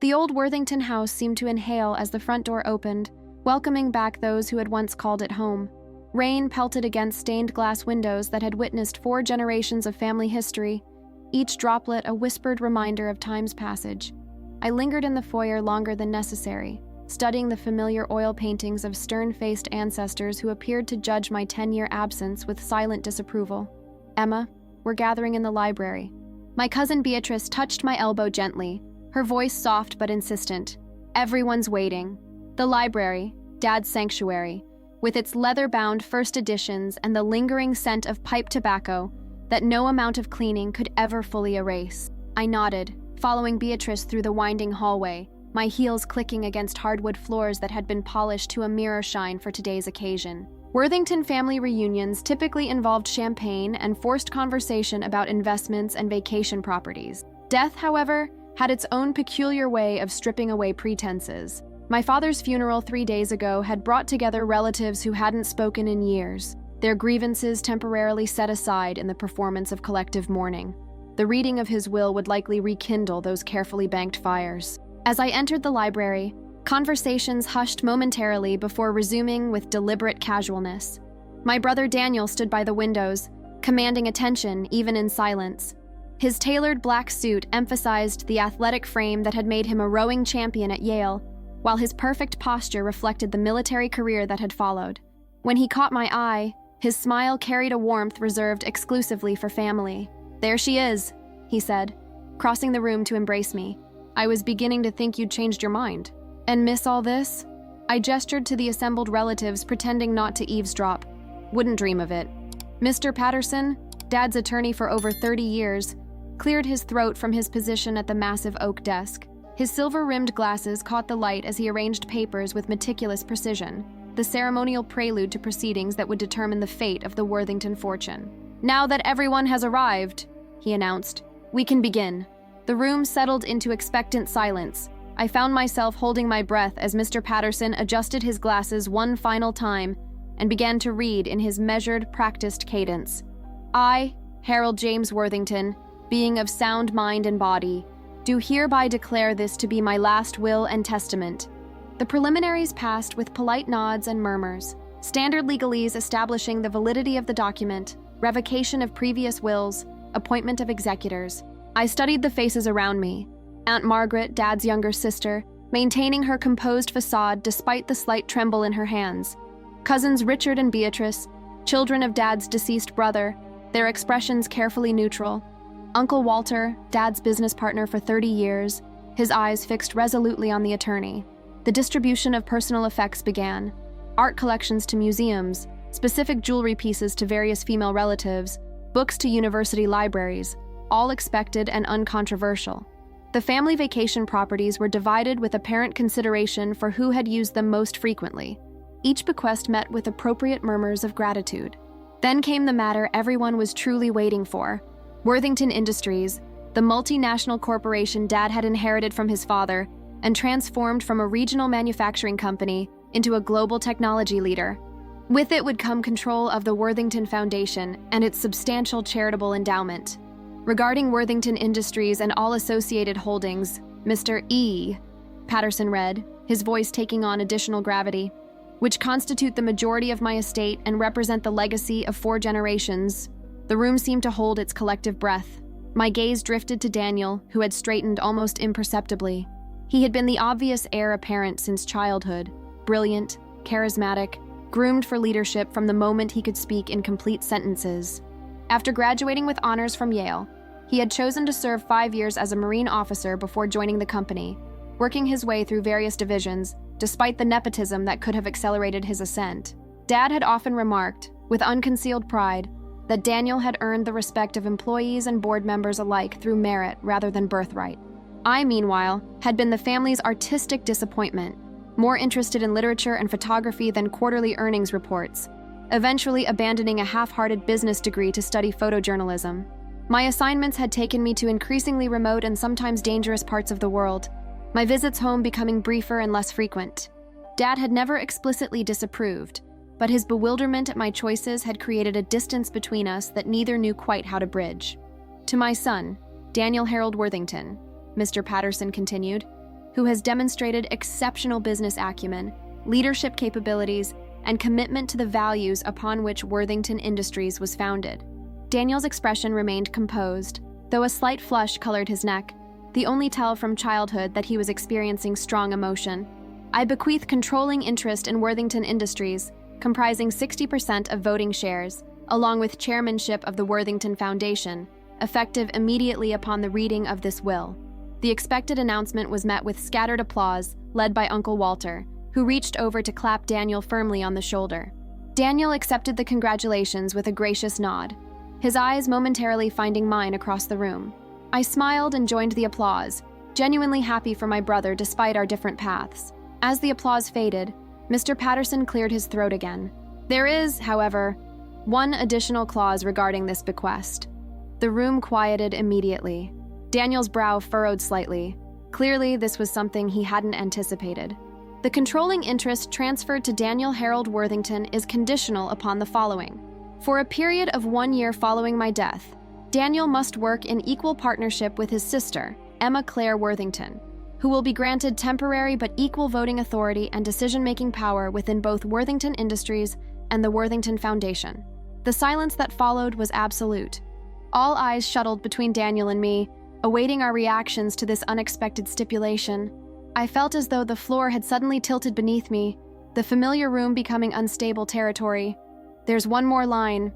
The old Worthington house seemed to inhale as the front door opened, welcoming back those who had once called it home. Rain pelted against stained glass windows that had witnessed 4 generations of family history, each droplet a whispered reminder of time's passage. I lingered in the foyer longer than necessary, studying the familiar oil paintings of stern-faced ancestors who appeared to judge my 10-year absence with silent disapproval. "Emma, we're gathering in the library." My cousin Beatrice touched my elbow gently, her voice soft but insistent. "Everyone's waiting." The library, Dad's sanctuary, with its leather-bound first editions and the lingering scent of pipe tobacco that no amount of cleaning could ever fully erase. I nodded, following Beatrice through the winding hallway, my heels clicking against hardwood floors that had been polished to a mirror shine for today's occasion. Worthington family reunions typically involved champagne and forced conversation about investments and vacation properties. Death, however, had its own peculiar way of stripping away pretenses. My father's funeral 3 days ago had brought together relatives who hadn't spoken in years, their grievances temporarily set aside in the performance of collective mourning. The reading of his will would likely rekindle those carefully banked fires. As I entered the library, conversations hushed momentarily before resuming with deliberate casualness. My brother Daniel stood by the windows, commanding attention even in silence. His tailored black suit emphasized the athletic frame that had made him a rowing champion at Yale, while his perfect posture reflected the military career that had followed. When he caught my eye, his smile carried a warmth reserved exclusively for family. "There she is," he said, crossing the room to embrace me. "I was beginning to think you'd changed your mind." "And miss all this?" I gestured to the assembled relatives, pretending not to eavesdrop. "Wouldn't dream of it." Mr. Patterson, Dad's attorney for over 30 years, cleared his throat from his position at the massive oak desk. His silver-rimmed glasses caught the light as he arranged papers with meticulous precision, the ceremonial prelude to proceedings that would determine the fate of the Worthington fortune. "Now that everyone has arrived," he announced, "we can begin." The room settled into expectant silence. I found myself holding my breath as Mr. Patterson adjusted his glasses one final time and began to read in his measured, practiced cadence. "I, Harold James Worthington, being of sound mind and body, do hereby declare this to be my last will and testament." The preliminaries passed with polite nods and murmurs, standard legalese establishing the validity of the document, revocation of previous wills, appointment of executors. I studied the faces around me. Aunt Margaret, Dad's younger sister, maintaining her composed facade despite the slight tremble in her hands. Cousins Richard and Beatrice, children of Dad's deceased brother, their expressions carefully neutral. Uncle Walter, Dad's business partner for 30 years, his eyes fixed resolutely on the attorney. The distribution of personal effects began. Art collections to museums, specific jewelry pieces to various female relatives, books to university libraries, all expected and uncontroversial. The family vacation properties were divided with apparent consideration for who had used them most frequently. Each bequest met with appropriate murmurs of gratitude. Then came the matter everyone was truly waiting for. Worthington Industries, the multinational corporation Dad had inherited from his father and transformed from a regional manufacturing company into a global technology leader. With it would come control of the Worthington Foundation and its substantial charitable endowment. Regarding Worthington Industries and all associated holdings, Mr. E. Patterson read, his voice taking on additional gravity, which constitute the majority of my estate and represent the legacy of 4 generations. The room seemed to hold its collective breath. My gaze drifted to Daniel, who had straightened almost imperceptibly. He had been the obvious heir apparent since childhood, brilliant, charismatic, groomed for leadership from the moment he could speak in complete sentences. After graduating with honors from Yale, he had chosen to serve 5 years as a Marine officer before joining the company, working his way through various divisions, despite the nepotism that could have accelerated his ascent. Dad had often remarked, with unconcealed pride, that Daniel had earned the respect of employees and board members alike through merit rather than birthright. I, meanwhile, had been the family's artistic disappointment, more interested in literature and photography than quarterly earnings reports, eventually abandoning a half-hearted business degree to study photojournalism. My assignments had taken me to increasingly remote and sometimes dangerous parts of the world, my visits home becoming briefer and less frequent. Dad had never explicitly disapproved, but his bewilderment at my choices had created a distance between us that neither knew quite how to bridge. "To my son, Daniel Harold Worthington," Mr. Patterson continued, who has demonstrated exceptional business acumen, leadership capabilities, and commitment to the values upon which Worthington Industries was founded. Daniel's expression remained composed, though a slight flush colored his neck, the only tell from childhood that he was experiencing strong emotion. I bequeath controlling interest in Worthington Industries, comprising 60% of voting shares, along with chairmanship of the Worthington Foundation, effective immediately upon the reading of this will. The expected announcement was met with scattered applause, led by Uncle Walter, who reached over to clap Daniel firmly on the shoulder. Daniel accepted the congratulations with a gracious nod, his eyes momentarily finding mine across the room. I smiled and joined the applause, genuinely happy for my brother despite our different paths. As the applause faded, Mr. Patterson cleared his throat again. There is, however, one additional clause regarding this bequest. The room quieted immediately. Daniel's brow furrowed slightly. Clearly, this was something he hadn't anticipated. The controlling interest transferred to Daniel Harold Worthington is conditional upon the following. For a period of 1 year following my death, Daniel must work in equal partnership with his sister, Emma Claire Worthington, who will be granted temporary but equal voting authority and decision-making power within both Worthington Industries and the Worthington Foundation. The silence that followed was absolute. All eyes shuttled between Daniel and me, awaiting our reactions to this unexpected stipulation. I felt as though the floor had suddenly tilted beneath me, the familiar room becoming unstable territory. "There's one more line,"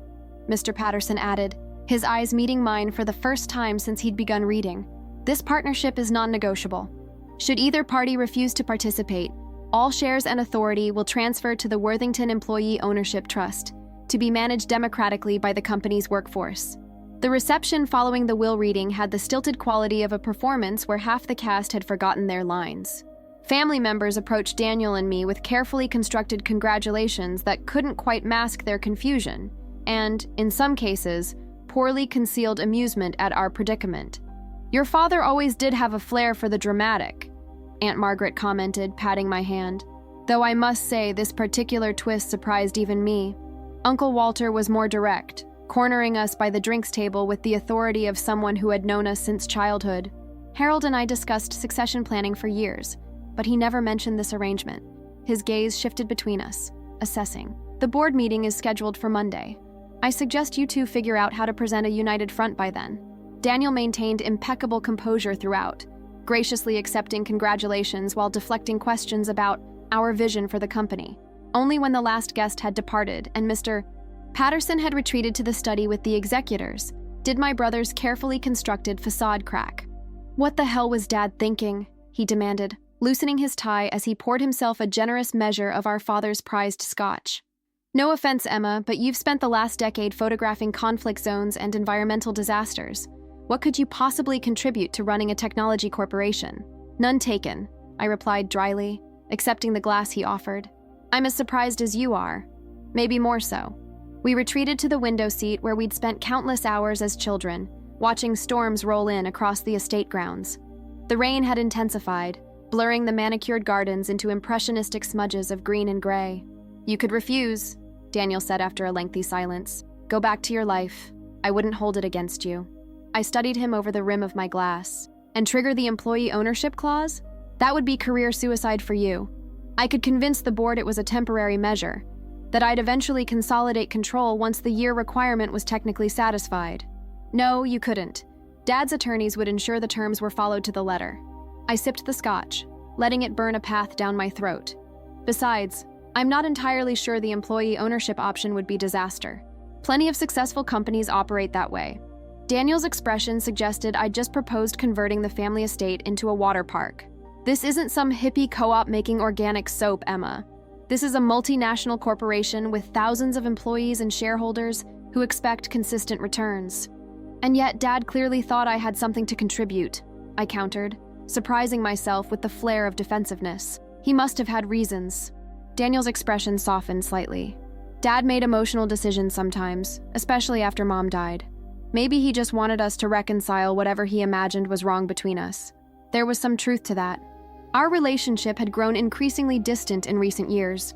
Mr. Patterson added, his eyes meeting mine for the first time since he'd begun reading. "This partnership is non-negotiable. Should either party refuse to participate, all shares and authority will transfer to the Worthington Employee Ownership Trust, to be managed democratically by the company's workforce." The reception following the will reading had the stilted quality of a performance where half the cast had forgotten their lines. Family members approached Daniel and me with carefully constructed congratulations that couldn't quite mask their confusion, and, in some cases, poorly concealed amusement at our predicament. "Your father always did have a flair for the dramatic," Aunt Margaret commented, patting my hand, though I must say this particular twist surprised even me. Uncle Walter was more direct, cornering us by the drinks table with the authority of someone who had known us since childhood. Harold and I discussed succession planning for years, but he never mentioned this arrangement. His gaze shifted between us, assessing. "The board meeting is scheduled for Monday. I suggest you two figure out how to present a united front by then." Daniel maintained impeccable composure throughout, graciously accepting congratulations while deflecting questions about our vision for the company. Only when the last guest had departed and Mr. Patterson had retreated to the study with the executors did my brother's carefully constructed facade crack. "What the hell was Dad thinking?" he demanded, loosening his tie as he poured himself a generous measure of our father's prized scotch. "No offense, Emma, but you've spent the last decade photographing conflict zones and environmental disasters. What could you possibly contribute to running a technology corporation?" "None taken," I replied dryly, accepting the glass he offered. "I'm as surprised as you are. Maybe more so." We retreated to the window seat where we'd spent countless hours as children, watching storms roll in across the estate grounds. The rain had intensified, blurring the manicured gardens into impressionistic smudges of green and gray. "You could refuse," Daniel said after a lengthy silence. "Go back to your life. I wouldn't hold it against you." I studied him over the rim of my glass. "And trigger the employee ownership clause? That would be career suicide for you. I could convince the board it was a temporary measure, that I'd eventually consolidate control once the year requirement was technically satisfied." "No, you couldn't. Dad's attorneys would ensure the terms were followed to the letter." I sipped the scotch, letting it burn a path down my throat. "Besides, I'm not entirely sure the employee ownership option would be disaster. Plenty of successful companies operate that way." Daniel's expression suggested I'd just proposed converting the family estate into a water park. "This isn't some hippie co-op making organic soap, Emma. This is a multinational corporation with thousands of employees and shareholders who expect consistent returns." "And yet Dad clearly thought I had something to contribute," I countered, surprising myself with the flair of defensiveness. "He must have had reasons." Daniel's expression softened slightly. "Dad made emotional decisions sometimes, especially after Mom died. Maybe he just wanted us to reconcile whatever he imagined was wrong between us. There was some truth to that. Our relationship had grown increasingly distant in recent years.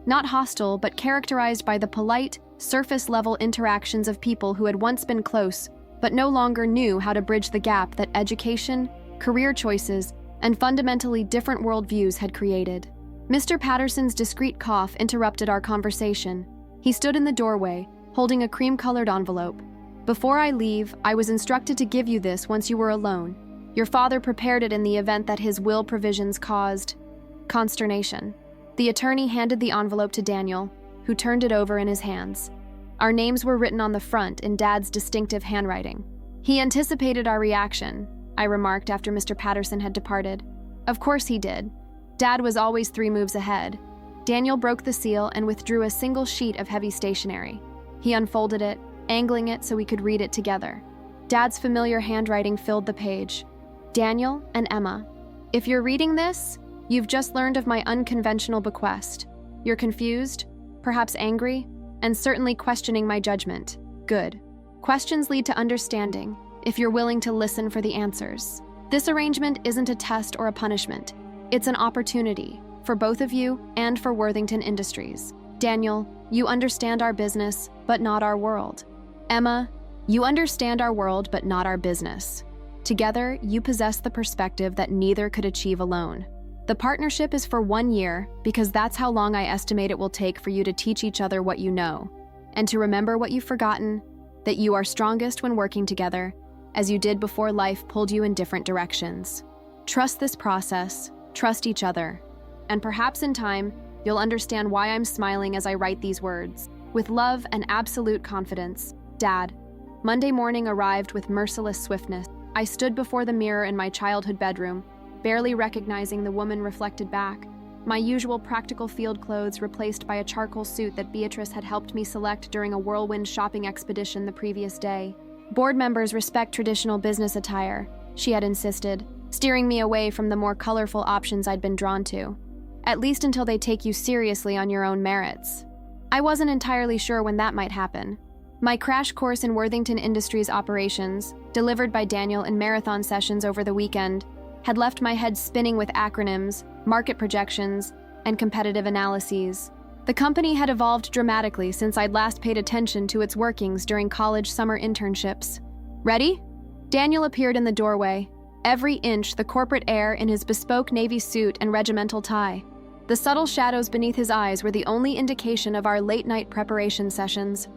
Not hostile, but characterized by the polite, surface-level interactions of people who had once been close, but no longer knew how to bridge the gap that education, career choices, and fundamentally different worldviews had created. Mr. Patterson's discreet cough interrupted our conversation. He stood in the doorway, holding a cream-colored envelope. "Before I leave, I was instructed to give you this once you were alone. Your father prepared it in the event that his will provisions caused consternation." The attorney handed the envelope to Daniel, who turned it over in his hands. Our names were written on the front in Dad's distinctive handwriting. "He anticipated our reaction," I remarked after Mr. Patterson had departed. "Of course he did. Dad was always 3 moves ahead." Daniel broke the seal and withdrew a single sheet of heavy stationery. He unfolded it, angling it so we could read it together. Dad's familiar handwriting filled the page. "Daniel and Emma, if you're reading this, you've just learned of my unconventional bequest. You're confused, perhaps angry, and certainly questioning my judgment. Good. Questions lead to understanding, if you're willing to listen for the answers. This arrangement isn't a test or a punishment. It's an opportunity, for both of you and for Worthington Industries. Daniel, you understand our business, but not our world. Emma, you understand our world, but not our business. Together, you possess the perspective that neither could achieve alone. The partnership is for 1 year because that's how long I estimate it will take for you to teach each other what you know, and to remember what you've forgotten, that you are strongest when working together, as you did before life pulled you in different directions. Trust this process, trust each other, and perhaps in time, you'll understand why I'm smiling as I write these words. With love and absolute confidence, Dad." Monday morning arrived with merciless swiftness. I stood before the mirror in my childhood bedroom, barely recognizing the woman reflected back. My usual practical field clothes replaced by a charcoal suit that Beatrice had helped me select during a whirlwind shopping expedition the previous day. "Board members respect traditional business attire," she had insisted, steering me away from the more colorful options I'd been drawn to. "At least until they take you seriously on your own merits." I wasn't entirely sure when that might happen. My crash course in Worthington Industries operations, delivered by Daniel in marathon sessions over the weekend, had left my head spinning with acronyms, market projections, and competitive analyses. The company had evolved dramatically since I'd last paid attention to its workings during college summer internships. "Ready?" Daniel appeared in the doorway, every inch the corporate air in his bespoke navy suit and regimental tie. The subtle shadows beneath his eyes were the only indication of our late-night preparation sessions.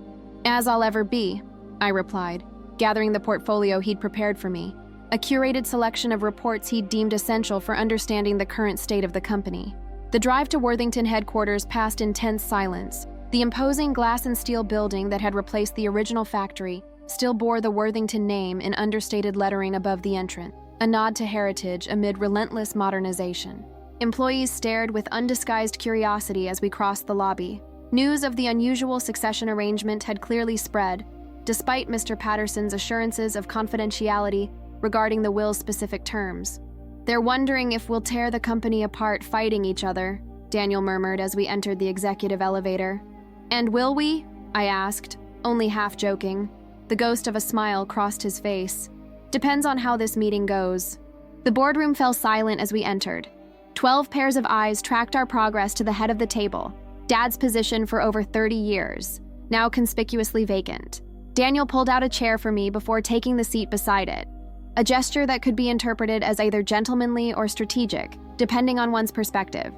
"As I'll ever be," I replied, gathering the portfolio he'd prepared for me, a curated selection of reports he'd deemed essential for understanding the current state of the company. The drive to Worthington headquarters passed in tense silence. The imposing glass and steel building that had replaced the original factory still bore the Worthington name in understated lettering above the entrance, a nod to heritage amid relentless modernization. Employees stared with undisguised curiosity as we crossed the lobby. News of the unusual succession arrangement had clearly spread, despite Mr. Patterson's assurances of confidentiality regarding the will's specific terms. "They're wondering if we'll tear the company apart fighting each other," Daniel murmured as we entered the executive elevator. "And will we?" I asked, only half joking. The ghost of a smile crossed his face. "Depends on how this meeting goes." The boardroom fell silent as we entered. 12 pairs of eyes tracked our progress to the head of the table, Dad's position for over 30 years, now conspicuously vacant. Daniel pulled out a chair for me before taking the seat beside it, a gesture that could be interpreted as either gentlemanly or strategic, depending on one's perspective.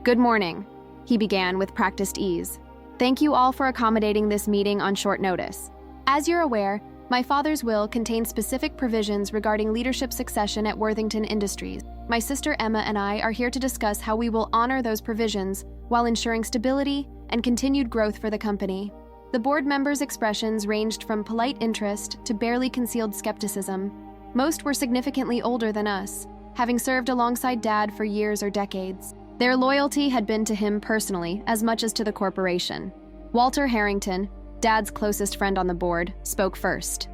"Good morning," he began with practiced ease. "Thank you all for accommodating this meeting on short notice. As you're aware, my father's will contains specific provisions regarding leadership succession at Worthington Industries. My sister Emma and I are here to discuss how we will honor those provisions while ensuring stability and continued growth for the company." The board members' expressions ranged from polite interest to barely concealed skepticism. Most were significantly older than us, having served alongside Dad for years or decades. Their loyalty had been to him personally as much as to the corporation. Walter Harrington, Dad's closest friend on the board, spoke first.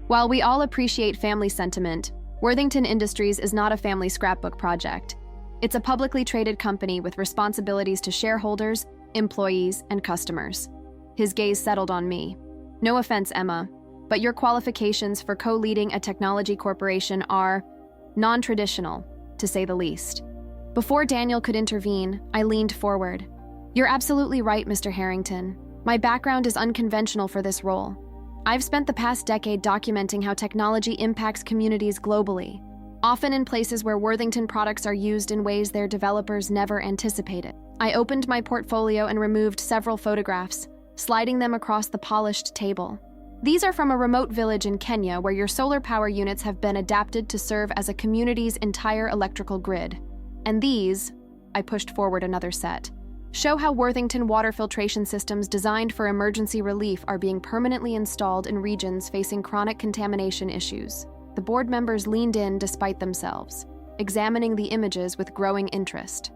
"While we all appreciate family sentiment, Worthington Industries is not a family scrapbook project. It's a publicly traded company with responsibilities to shareholders, employees, and customers." His gaze settled on me. "No offense, Emma, but your qualifications for co-leading a technology corporation are non-traditional, to say the least." Before Daniel could intervene, I leaned forward. "You're absolutely right, Mr. Harrington. My background is unconventional for this role. I've spent the past decade documenting how technology impacts communities globally. often in places where Worthington products are used in ways their developers never anticipated. I opened my portfolio and removed several photographs, sliding them across the polished table. These are from a remote village in Kenya where your solar power units have been adapted to serve as a community's entire electrical grid. And these, I pushed forward another set, show how Worthington water filtration systems designed for emergency relief are being permanently installed in regions facing chronic contamination issues. The board members leaned in despite themselves, examining the images with growing interest.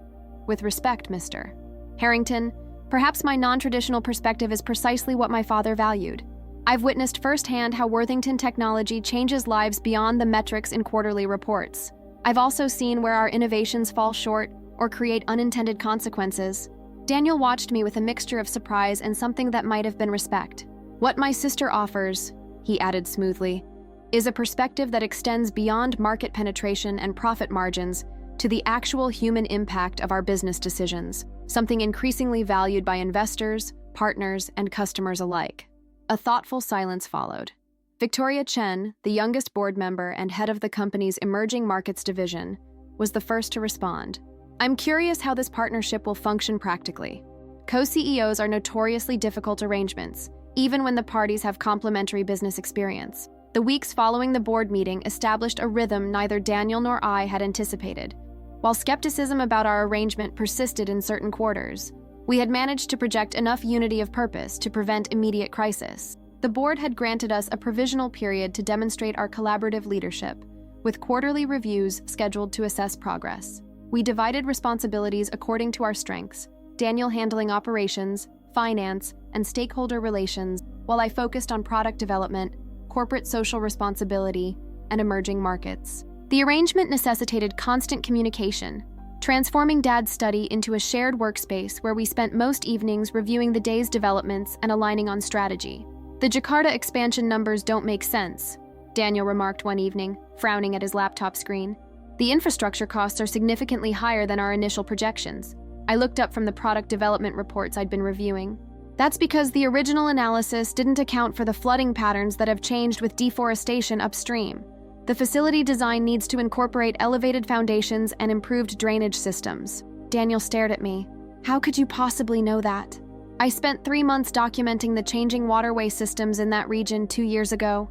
With respect, Mr. Harrington, perhaps my non-traditional perspective is precisely what my father valued. I've witnessed firsthand how Worthington technology changes lives beyond the metrics in quarterly reports. I've also seen where our innovations fall short or create unintended consequences. Daniel watched me with a mixture of surprise and something that might have been respect. What my sister offers, he added smoothly, is a perspective that extends beyond market penetration and profit margins to the actual human impact of our business decisions, something increasingly valued by investors, partners, and customers alike. A thoughtful silence followed. Victoria Chen, the youngest board member and head of the company's emerging markets division, was the first to respond. I'm curious how this partnership will function practically. Co-CEOs are notoriously difficult arrangements, even when the parties have complementary business experience. The weeks following the board meeting established a rhythm neither Daniel nor I had anticipated. While skepticism about our arrangement persisted in certain quarters, we had managed to project enough unity of purpose to prevent immediate crisis. The board had granted us a provisional period to demonstrate our collaborative leadership, with quarterly reviews scheduled to assess progress. We divided responsibilities according to our strengths, Daniel handling operations, finance, and stakeholder relations, while I focused on product development, corporate social responsibility, and emerging markets. The arrangement necessitated constant communication, transforming Dad's study into a shared workspace where we spent most evenings reviewing the day's developments and aligning on strategy. The Jakarta expansion numbers don't make sense, Daniel remarked one evening, frowning at his laptop screen. The infrastructure costs are significantly higher than our initial projections. I looked up from the product development reports I'd been reviewing. That's because the original analysis didn't account for the flooding patterns that have changed with deforestation upstream. The facility design needs to incorporate elevated foundations and improved drainage systems. Daniel stared at me. How could you possibly know that? I spent 3 months documenting the changing waterway systems in that region 2 years ago.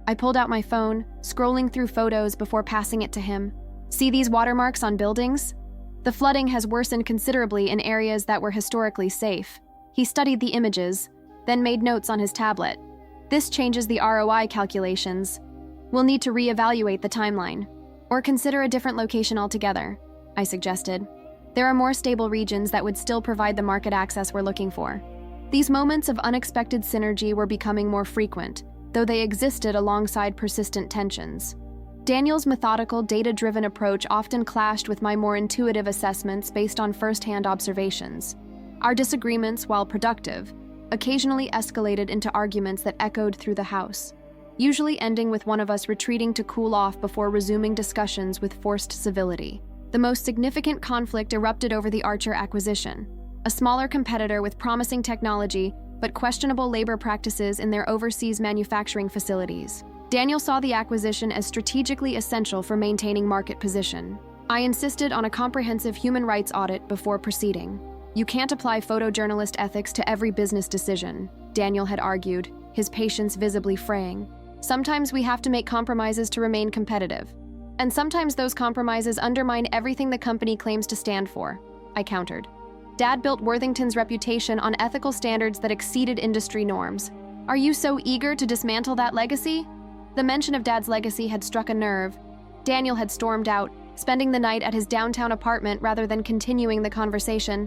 I pulled out my phone, scrolling through photos before passing it to him. See these watermarks on buildings? The flooding has worsened considerably in areas that were historically safe. He studied the images, then made notes on his tablet. This changes the ROI calculations. We'll need to reevaluate the timeline, or consider a different location altogether, I suggested. There are more stable regions that would still provide the market access we're looking for. These moments of unexpected synergy were becoming more frequent, though they existed alongside persistent tensions. Daniel's methodical, data-driven approach often clashed with my more intuitive assessments based on first-hand observations. Our disagreements, while productive, occasionally escalated into arguments that echoed through the house, usually ending with one of us retreating to cool off before resuming discussions with forced civility. The most significant conflict erupted over the Archer acquisition, a smaller competitor with promising technology but questionable labor practices in their overseas manufacturing facilities. Daniel saw the acquisition as strategically essential for maintaining market position. I insisted on a comprehensive human rights audit before proceeding. You can't apply photojournalist ethics to every business decision, Daniel had argued, his patience visibly fraying. Sometimes we have to make compromises to remain competitive. And sometimes those compromises undermine everything the company claims to stand for, I countered. Dad built Worthington's reputation on ethical standards that exceeded industry norms. Are you so eager to dismantle that legacy? The mention of Dad's legacy had struck a nerve. Daniel had stormed out, spending the night at his downtown apartment rather than continuing the conversation.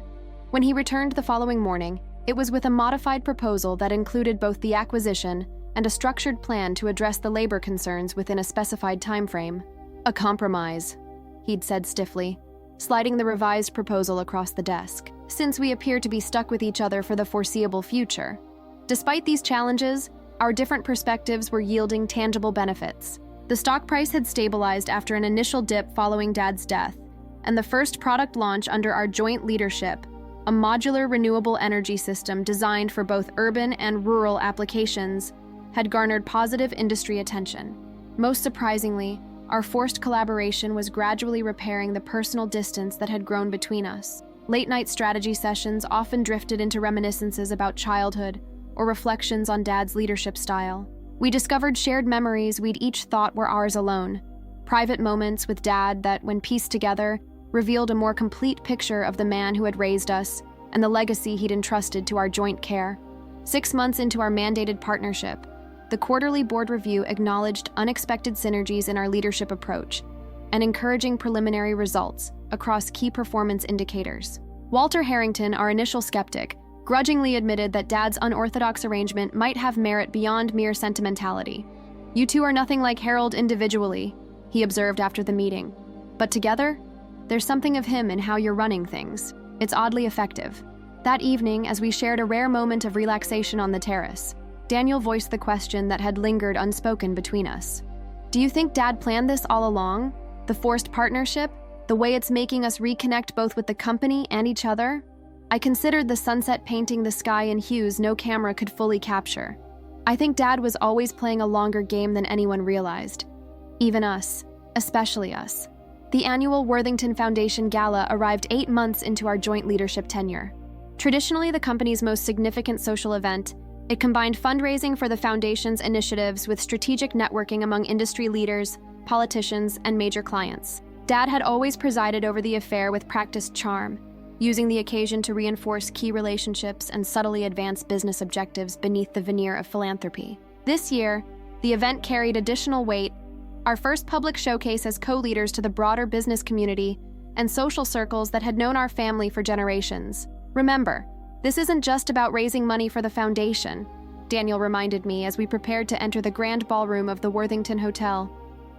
When he returned the following morning, it was with a modified proposal that included both the acquisition and a structured plan to address the labor concerns within a specified timeframe. A compromise, he'd said stiffly, sliding the revised proposal across the desk, since we appear to be stuck with each other for the foreseeable future. Despite these challenges, our different perspectives were yielding tangible benefits. The stock price had stabilized after an initial dip following Dad's death, and the first product launch under our joint leadership, a modular renewable energy system designed for both urban and rural applications, had garnered positive industry attention. Most surprisingly, our forced collaboration was gradually repairing the personal distance that had grown between us. Late-night strategy sessions often drifted into reminiscences about childhood or reflections on Dad's leadership style. We discovered shared memories we'd each thought were ours alone, private moments with Dad that, when pieced together, revealed a more complete picture of the man who had raised us and the legacy he'd entrusted to our joint care. 6 months into our mandated partnership, the quarterly board review acknowledged unexpected synergies in our leadership approach and encouraging preliminary results across key performance indicators. Walter Harrington, our initial skeptic, grudgingly admitted that Dad's unorthodox arrangement might have merit beyond mere sentimentality. "You two are nothing like Harold individually," he observed after the meeting. "But together, there's something of him in how you're running things. It's oddly effective." That evening, as we shared a rare moment of relaxation on the terrace, Daniel voiced the question that had lingered unspoken between us. "Do you think Dad planned this all along? The forced partnership? The way it's making us reconnect both with the company and each other?" I considered the sunset painting the sky in hues no camera could fully capture. I think Dad was always playing a longer game than anyone realized. Even us, especially us. The annual Worthington Foundation Gala arrived 8 months into our joint leadership tenure. Traditionally the company's most significant social event, it combined fundraising for the foundation's initiatives with strategic networking among industry leaders, politicians, and major clients. Dad had always presided over the affair with practiced charm, using the occasion to reinforce key relationships and subtly advance business objectives beneath the veneer of philanthropy. This year, the event carried additional weight, our first public showcase as co-leaders to the broader business community and social circles that had known our family for generations. "Remember, this isn't just about raising money for the foundation," Daniel reminded me as we prepared to enter the grand ballroom of the Worthington Hotel.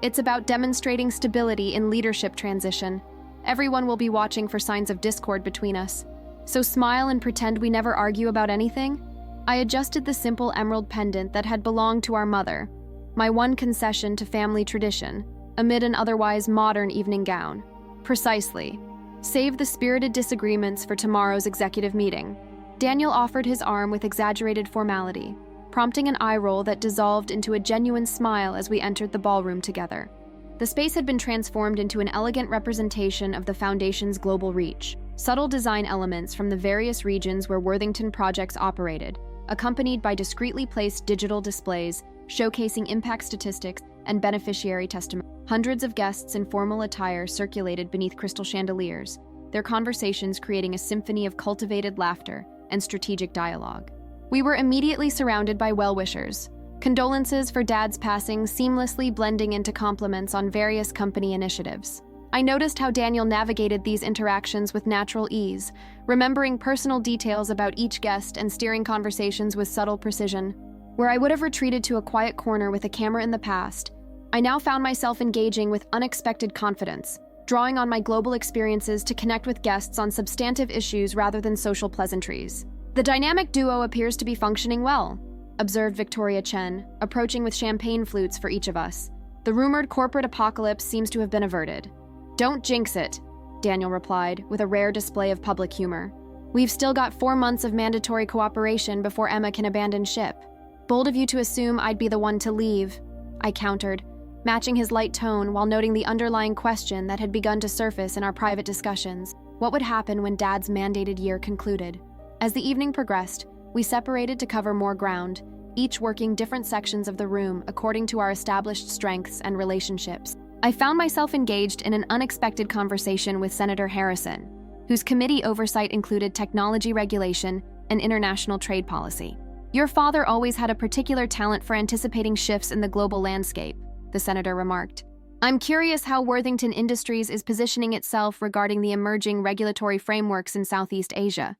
"It's about demonstrating stability in leadership transition. Everyone will be watching for signs of discord between us. So smile and pretend we never argue about anything?" I adjusted the simple emerald pendant that had belonged to our mother, my one concession to family tradition, amid an otherwise modern evening gown. "Precisely. Save the spirited disagreements for tomorrow's executive meeting." Daniel offered his arm with exaggerated formality, prompting an eye roll that dissolved into a genuine smile as we entered the ballroom together. The space had been transformed into an elegant representation of the Foundation's global reach. Subtle design elements from the various regions where Worthington projects operated, accompanied by discreetly placed digital displays showcasing impact statistics and beneficiary testimony. Hundreds of guests in formal attire circulated beneath crystal chandeliers, their conversations creating a symphony of cultivated laughter and strategic dialogue. We were immediately surrounded by well-wishers, condolences for Dad's passing seamlessly blending into compliments on various company initiatives. I noticed how Daniel navigated these interactions with natural ease, remembering personal details about each guest and steering conversations with subtle precision. Where I would have retreated to a quiet corner with a camera in the past, I now found myself engaging with unexpected confidence, drawing on my global experiences to connect with guests on substantive issues rather than social pleasantries. "The dynamic duo appears to be functioning well," observed Victoria Chen, approaching with champagne flutes for each of us. "The rumored corporate apocalypse seems to have been averted." "Don't jinx it," Daniel replied, with a rare display of public humor. "We've still got 4 months of mandatory cooperation before Emma can abandon ship." "Bold of you to assume I'd be the one to leave," I countered, matching his light tone while noting the underlying question that had begun to surface in our private discussions. What would happen when Dad's mandated year concluded? As the evening progressed, we separated to cover more ground, each working different sections of the room according to our established strengths and relationships. I found myself engaged in an unexpected conversation with Senator Harrison, whose committee oversight included technology regulation and international trade policy. "Your father always had a particular talent for anticipating shifts in the global landscape," the senator remarked. "I'm curious how Worthington Industries is positioning itself regarding the emerging regulatory frameworks in Southeast Asia."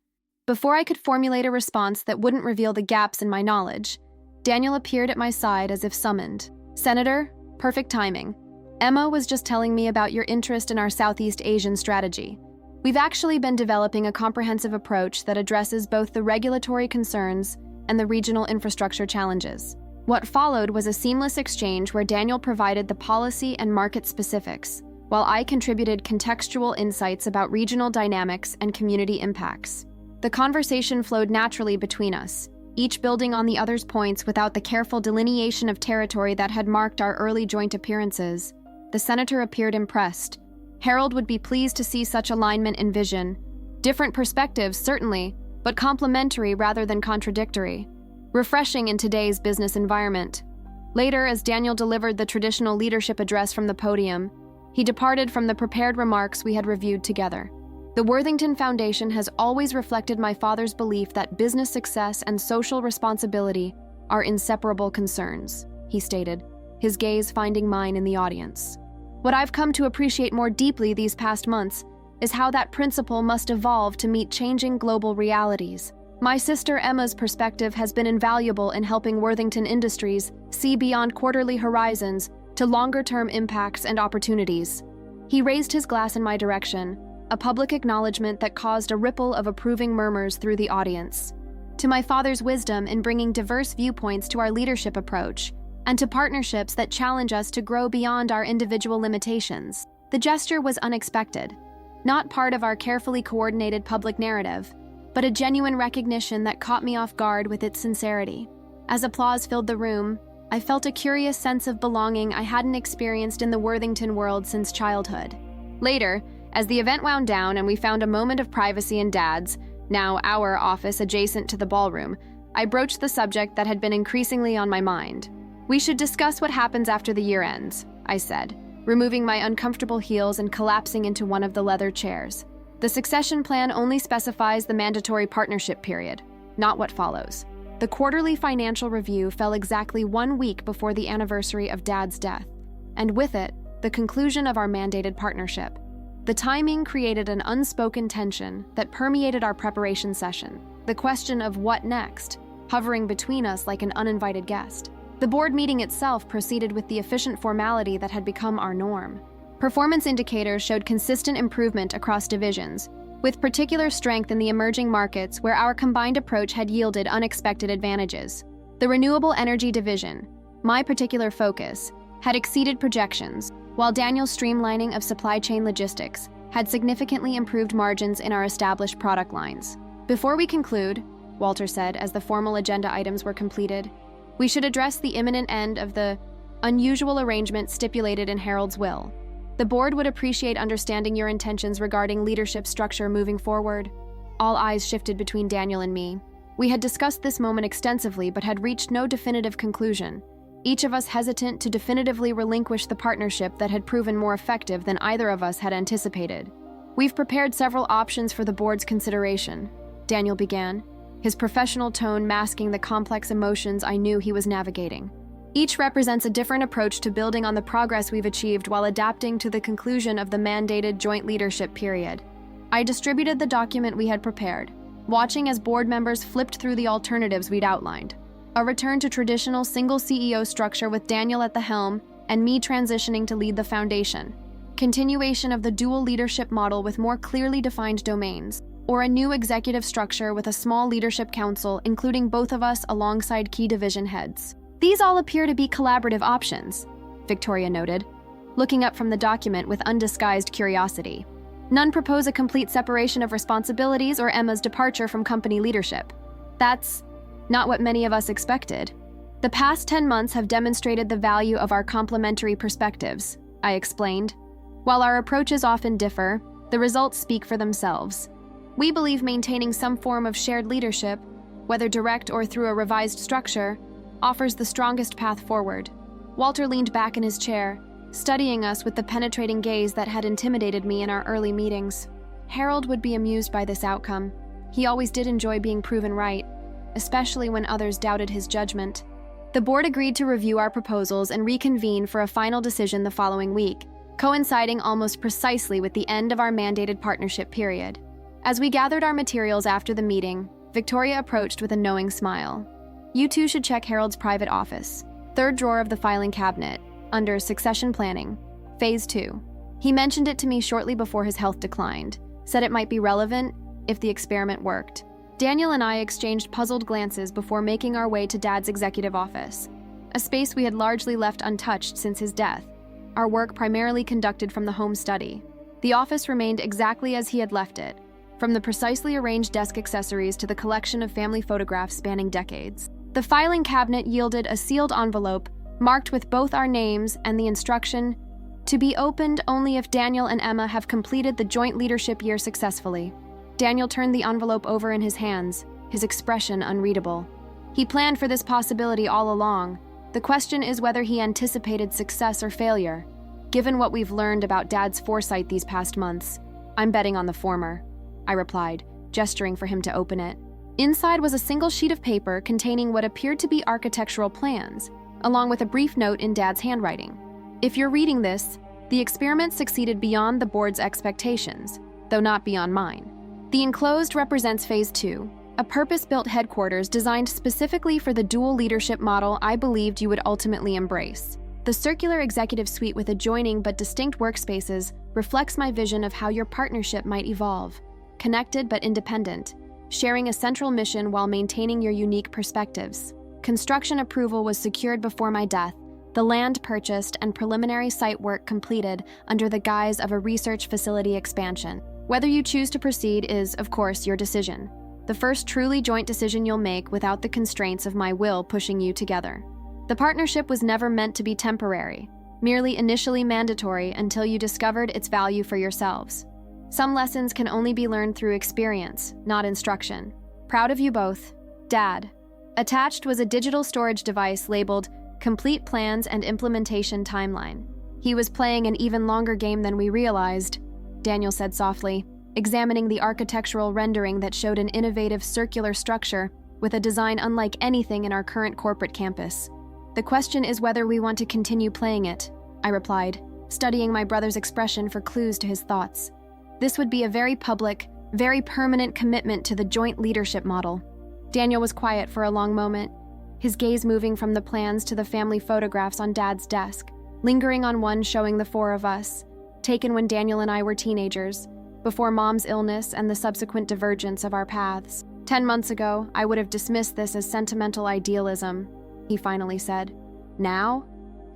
Before I could formulate a response that wouldn't reveal the gaps in my knowledge, Daniel appeared at my side as if summoned. "Senator, perfect timing. Emma was just telling me about your interest in our Southeast Asian strategy. We've actually been developing a comprehensive approach that addresses both the regulatory concerns and the regional infrastructure challenges." What followed was a seamless exchange where Daniel provided the policy and market specifics, while I contributed contextual insights about regional dynamics and community impacts. The conversation flowed naturally between us, each building on the other's points without the careful delineation of territory that had marked our early joint appearances. the senator appeared impressed. Harold would be pleased to see such alignment in vision. Different perspectives, certainly, but complementary rather than contradictory. Refreshing in today's business environment. Later, as Daniel delivered the traditional leadership address from the podium, he departed from the prepared remarks we had reviewed together. The Worthington Foundation has always reflected my father's belief that business success and social responsibility are inseparable concerns, he stated, his gaze finding mine in the audience. What I've come to appreciate more deeply these past months is how that principle must evolve to meet changing global realities. My sister Emma's perspective has been invaluable in helping Worthington Industries see beyond quarterly horizons to longer-term impacts and opportunities. He raised his glass in my direction, a public acknowledgement that caused a ripple of approving murmurs through the audience. To my father's wisdom in bringing diverse viewpoints to our leadership approach, and to partnerships that challenge us to grow beyond our individual limitations. The gesture was unexpected, not part of our carefully coordinated public narrative, but a genuine recognition that caught me off guard with its sincerity. As applause filled the room, I felt a curious sense of belonging I hadn't experienced in the Worthington world since childhood. Later, as the event wound down and we found a moment of privacy in Dad's, now our office adjacent to the ballroom, I broached the subject that had been increasingly on my mind. We should discuss what happens after the year ends, I said, removing my uncomfortable heels and collapsing into one of the leather chairs. The succession plan only specifies the mandatory partnership period, not what follows. The quarterly financial review fell exactly 1 week before the anniversary of Dad's death, and with it, the conclusion of our mandated partnership. The timing created an unspoken tension that permeated our preparation session, the question of what next, hovering between us like an uninvited guest. The board meeting itself proceeded with the efficient formality that had become our norm. Performance indicators showed consistent improvement across divisions, with particular strength in the emerging markets where our combined approach had yielded unexpected advantages. The renewable energy division, my particular focus, had exceeded projections, while Daniel's streamlining of supply chain logistics had significantly improved margins in our established product lines. Before we conclude, Walter said as the formal agenda items were completed, we should address the imminent end of the unusual arrangement stipulated in Harold's will. The board would appreciate understanding your intentions regarding leadership structure moving forward. All eyes shifted between Daniel and me. We had discussed this moment extensively but had reached no definitive conclusion, each of us hesitant to definitively relinquish the partnership that had proven more effective than either of us had anticipated. We've prepared several options for the board's consideration, Daniel began, his professional tone masking the complex emotions I knew he was navigating. Each represents a different approach to building on the progress we've achieved while adapting to the conclusion of the mandated joint leadership period. I distributed the document we had prepared, watching as board members flipped through the alternatives we'd outlined. A return to traditional single CEO structure with Daniel at the helm and me transitioning to lead the foundation. Continuation of the dual leadership model with more clearly defined domains, or a new executive structure with a small leadership council including both of us alongside key division heads. These all appear to be collaborative options, Victoria noted, looking up from the document with undisguised curiosity. None propose a complete separation of responsibilities or Emma's departure from company leadership. That's not what many of us expected. The past 10 months have demonstrated the value of our complementary perspectives, I explained. While our approaches often differ, the results speak for themselves. We believe maintaining some form of shared leadership, whether direct or through a revised structure, offers the strongest path forward. Walter leaned back in his chair, studying us with the penetrating gaze that had intimidated me in our early meetings. Harold would be amused by this outcome. He always did enjoy being proven right, especially when others doubted his judgment. The board agreed to review our proposals and reconvene for a final decision the following week, coinciding almost precisely with the end of our mandated partnership period. As we gathered our materials after the meeting, Victoria approached with a knowing smile. You two should check Harold's private office, third drawer of the filing cabinet, under Succession Planning, Phase 2. He mentioned it to me shortly before his health declined, said it might be relevant if the experiment worked. Daniel and I exchanged puzzled glances before making our way to Dad's executive office, a space we had largely left untouched since his death, our work primarily conducted from the home study. The office remained exactly as he had left it, from the precisely arranged desk accessories to the collection of family photographs spanning decades. The filing cabinet yielded a sealed envelope marked with both our names and the instruction, To be opened only if Daniel and Emma have completed the joint leadership year successfully. Daniel turned the envelope over in his hands, his expression unreadable. He planned for this possibility all along. The question is whether he anticipated success or failure. Given what we've learned about Dad's foresight these past months, I'm betting on the former, I replied, gesturing for him to open it. Inside was a single sheet of paper containing what appeared to be architectural plans, along with a brief note in Dad's handwriting. If you're reading this, the experiment succeeded beyond the board's expectations, though not beyond mine. The enclosed represents Phase 2, a purpose-built headquarters designed specifically for the dual leadership model I believed you would ultimately embrace. The circular executive suite with adjoining but distinct workspaces reflects my vision of how your partnership might evolve, connected but independent, sharing a central mission while maintaining your unique perspectives. Construction approval was secured before my death, the land purchased and preliminary site work completed under the guise of a research facility expansion. Whether you choose to proceed is, of course, your decision. The first truly joint decision you'll make without the constraints of my will pushing you together. The partnership was never meant to be temporary, merely initially mandatory until you discovered its value for yourselves. Some lessons can only be learned through experience, not instruction. Proud of you both, Dad. Attached was a digital storage device labeled Complete Plans and Implementation Timeline. He was playing an even longer game than we realized, Daniel said softly, examining the architectural rendering that showed an innovative circular structure with a design unlike anything in our current corporate campus. The question is whether we want to continue playing it, I replied, studying my brother's expression for clues to his thoughts. This would be a very public, very permanent commitment to the joint leadership model. Daniel was quiet for a long moment, his gaze moving from the plans to the family photographs on Dad's desk, lingering on one showing the four of us, taken when Daniel and I were teenagers, before Mom's illness and the subsequent divergence of our paths. 10 months ago, I would have dismissed this as sentimental idealism, he finally said. Now?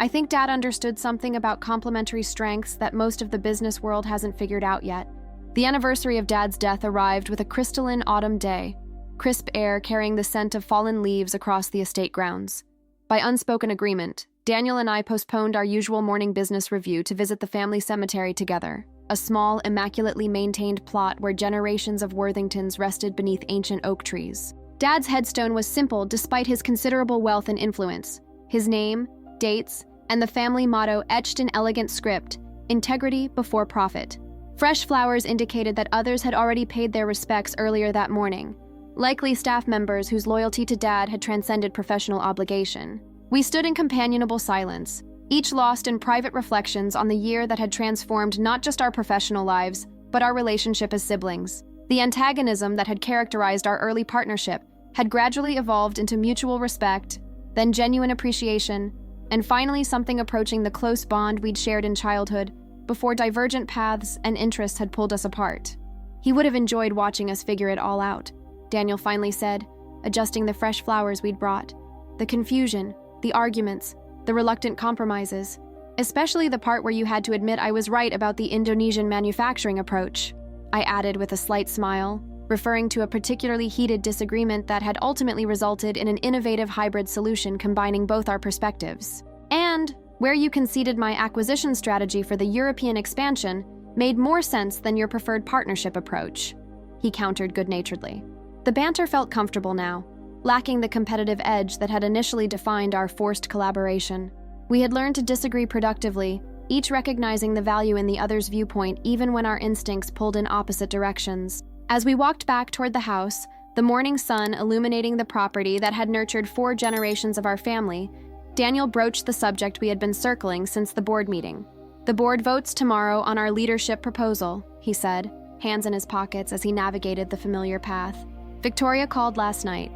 I think Dad understood something about complementary strengths that most of the business world hasn't figured out yet. The anniversary of Dad's death arrived with a crystalline autumn day, crisp air carrying the scent of fallen leaves across the estate grounds. By unspoken agreement, Daniel and I postponed our usual morning business review to visit the family cemetery together, a small, immaculately maintained plot where generations of Worthingtons rested beneath ancient oak trees. Dad's headstone was simple despite his considerable wealth and influence. His name, dates, and the family motto etched in elegant script, integrity before profit. Fresh flowers indicated that others had already paid their respects earlier that morning, likely staff members whose loyalty to Dad had transcended professional obligation. We stood in companionable silence, each lost in private reflections on the year that had transformed not just our professional lives, but our relationship as siblings. The antagonism that had characterized our early partnership had gradually evolved into mutual respect, then genuine appreciation, and finally something approaching the close bond we'd shared in childhood before divergent paths and interests had pulled us apart. He would have enjoyed watching us figure it all out, Daniel finally said, adjusting the fresh flowers we'd brought. The confusion, the arguments, the reluctant compromises, especially the part where you had to admit I was right about the Indonesian manufacturing approach, I added with a slight smile, referring to a particularly heated disagreement that had ultimately resulted in an innovative hybrid solution combining both our perspectives. And where you conceded my acquisition strategy for the European expansion made more sense than your preferred partnership approach, he countered good-naturedly. The banter felt comfortable now, lacking the competitive edge that had initially defined our forced collaboration. We had learned to disagree productively, each recognizing the value in the other's viewpoint even when our instincts pulled in opposite directions. As we walked back toward the house, the morning sun illuminating the property that had nurtured 4 generations of our family, Daniel broached the subject we had been circling since the board meeting. The board votes tomorrow on our leadership proposal, he said, hands in his pockets as he navigated the familiar path. Victoria called last night.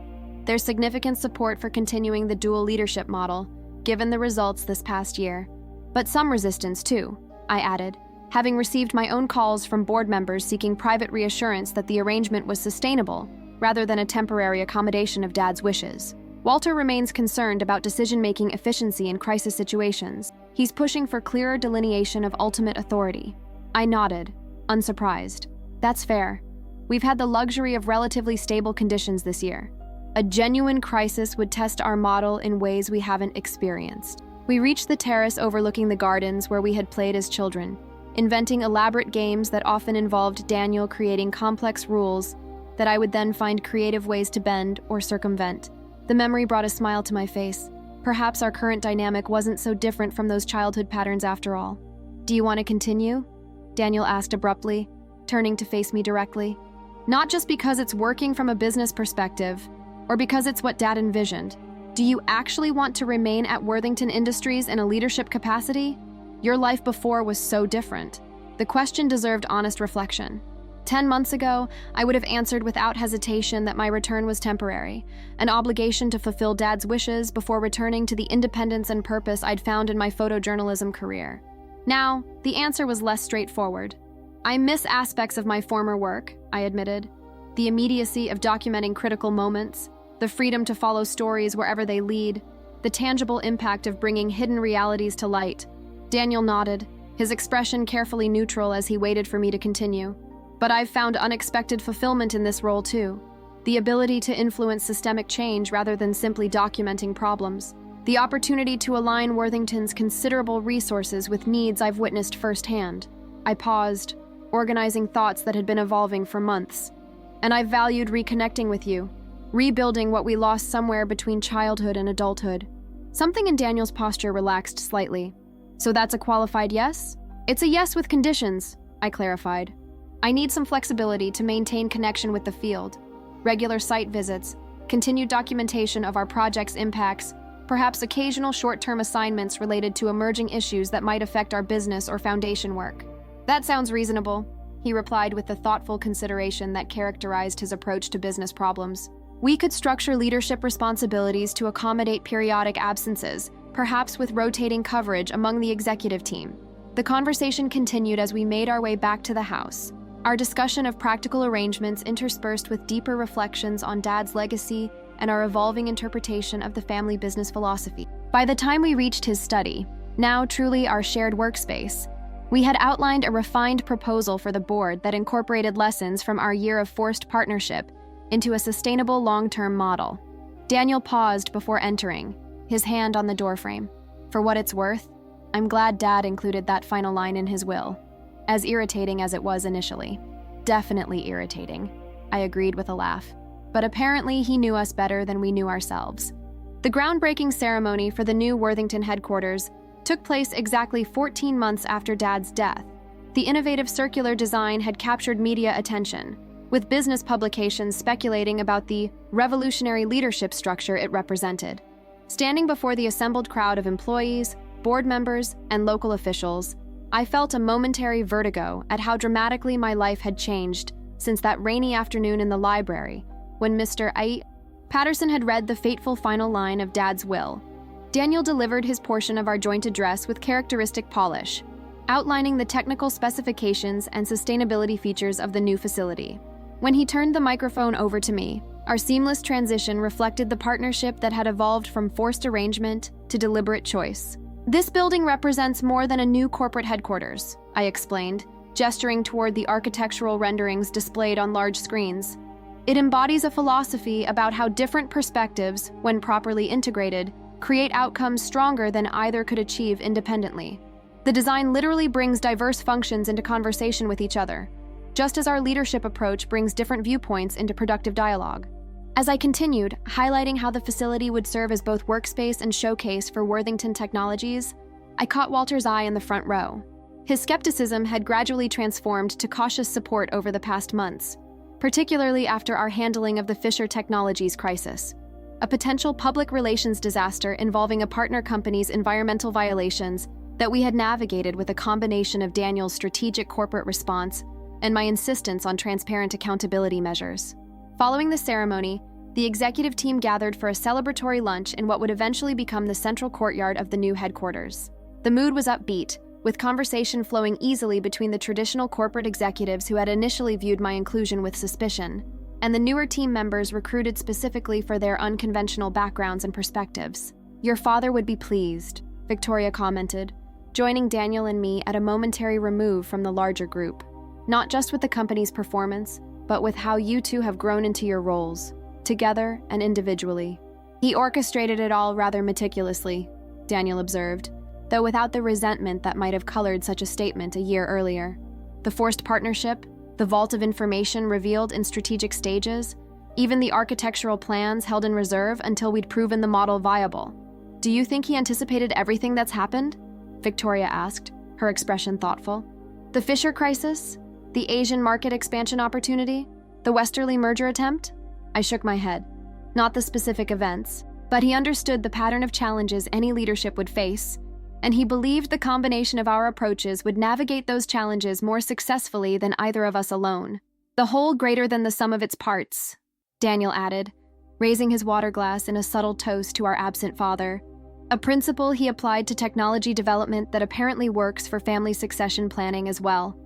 There's significant support for continuing the dual leadership model, given the results this past year. But some resistance, too, I added, having received my own calls from board members seeking private reassurance that the arrangement was sustainable, rather than a temporary accommodation of Dad's wishes. Walter remains concerned about decision-making efficiency in crisis situations. He's pushing for clearer delineation of ultimate authority. I nodded, unsurprised. That's fair. We've had the luxury of relatively stable conditions this year. A genuine crisis would test our model in ways we haven't experienced. We reached the terrace overlooking the gardens where we had played as children, inventing elaborate games that often involved Daniel creating complex rules that I would then find creative ways to bend or circumvent. The memory brought a smile to my face. Perhaps our current dynamic wasn't so different from those childhood patterns after all. "Do you want to continue?" Daniel asked abruptly, turning to face me directly. "Not just because it's working from a business perspective, or because it's what Dad envisioned. Do you actually want to remain at Worthington Industries in a leadership capacity? Your life before was so different." The question deserved honest reflection. 10 months ago, I would have answered without hesitation that my return was temporary, an obligation to fulfill Dad's wishes before returning to the independence and purpose I'd found in my photojournalism career. Now, the answer was less straightforward. "I miss aspects of my former work," I admitted. "The immediacy of documenting critical moments, the freedom to follow stories wherever they lead, the tangible impact of bringing hidden realities to light." Daniel nodded, his expression carefully neutral as he waited for me to continue. "But I've found unexpected fulfillment in this role too. The ability to influence systemic change rather than simply documenting problems. The opportunity to align Worthington's considerable resources with needs I've witnessed firsthand." I paused, organizing thoughts that had been evolving for months. "And I've valued reconnecting with you, rebuilding what we lost somewhere between childhood and adulthood." Something in Daniel's posture relaxed slightly. "So that's a qualified yes?" "It's a yes with conditions," I clarified. "I need some flexibility to maintain connection with the field. Regular site visits, continued documentation of our project's impacts, perhaps occasional short-term assignments related to emerging issues that might affect our business or foundation work." "That sounds reasonable," he replied with the thoughtful consideration that characterized his approach to business problems. "We could structure leadership responsibilities to accommodate periodic absences, perhaps with rotating coverage among the executive team." The conversation continued as we made our way back to the house, our discussion of practical arrangements interspersed with deeper reflections on Dad's legacy and our evolving interpretation of the family business philosophy. By the time we reached his study, now truly our shared workspace, we had outlined a refined proposal for the board that incorporated lessons from our year of forced partnership into a sustainable long-term model. Daniel paused before entering, his hand on the doorframe. For what it's worth, I'm glad Dad included that final line in his will, as irritating as it was initially. "Definitely irritating," I agreed with a laugh. But apparently he knew us better than we knew ourselves. The groundbreaking ceremony for the new Worthington headquarters took place exactly 14 months after Dad's death. The innovative circular design had captured media attention, with business publications speculating about the revolutionary leadership structure it represented. Standing before the assembled crowd of employees, board members, and local officials, I felt a momentary vertigo at how dramatically my life had changed since that rainy afternoon in the library when Mr. Patterson had read the fateful final line of Dad's will. Daniel delivered his portion of our joint address with characteristic polish, outlining the technical specifications and sustainability features of the new facility. When he turned the microphone over to me, our seamless transition reflected the partnership that had evolved from forced arrangement to deliberate choice. "This building represents more than a new corporate headquarters," I explained, gesturing toward the architectural renderings displayed on large screens. "It embodies a philosophy about how different perspectives, when properly integrated, create outcomes stronger than either could achieve independently. The design literally brings diverse functions into conversation with each other, just as our leadership approach brings different viewpoints into productive dialogue." As I continued, highlighting how the facility would serve as both workspace and showcase for Worthington technologies, I caught Walter's eye in the front row. His skepticism had gradually transformed to cautious support over the past months, particularly after our handling of the Fisher Technologies crisis, a potential public relations disaster involving a partner company's environmental violations that we had navigated with a combination of Daniel's strategic corporate response and my insistence on transparent accountability measures. Following the ceremony, the executive team gathered for a celebratory lunch in what would eventually become the central courtyard of the new headquarters. The mood was upbeat, with conversation flowing easily between the traditional corporate executives who had initially viewed my inclusion with suspicion, and the newer team members recruited specifically for their unconventional backgrounds and perspectives. "Your father would be pleased," Victoria commented, joining Daniel and me at a momentary remove from the larger group. "Not just with the company's performance, but with how you two have grown into your roles, together and individually. He orchestrated it all rather meticulously," Daniel observed, though without the resentment that might have colored such a statement a year earlier. The forced partnership, the vault of information revealed in strategic stages, even the architectural plans held in reserve until we'd proven the model viable. Do you think he anticipated everything that's happened? Victoria asked, her expression thoughtful. The Fisher crisis? The Asian market expansion opportunity? The Westerly merger attempt? I shook my head. Not the specific events, but he understood the pattern of challenges any leadership would face, and he believed the combination of our approaches would navigate those challenges more successfully than either of us alone. The whole greater than the sum of its parts, Daniel added, raising his water glass in a subtle toast to our absent father, a principle he applied to technology development that apparently works for family succession planning as well.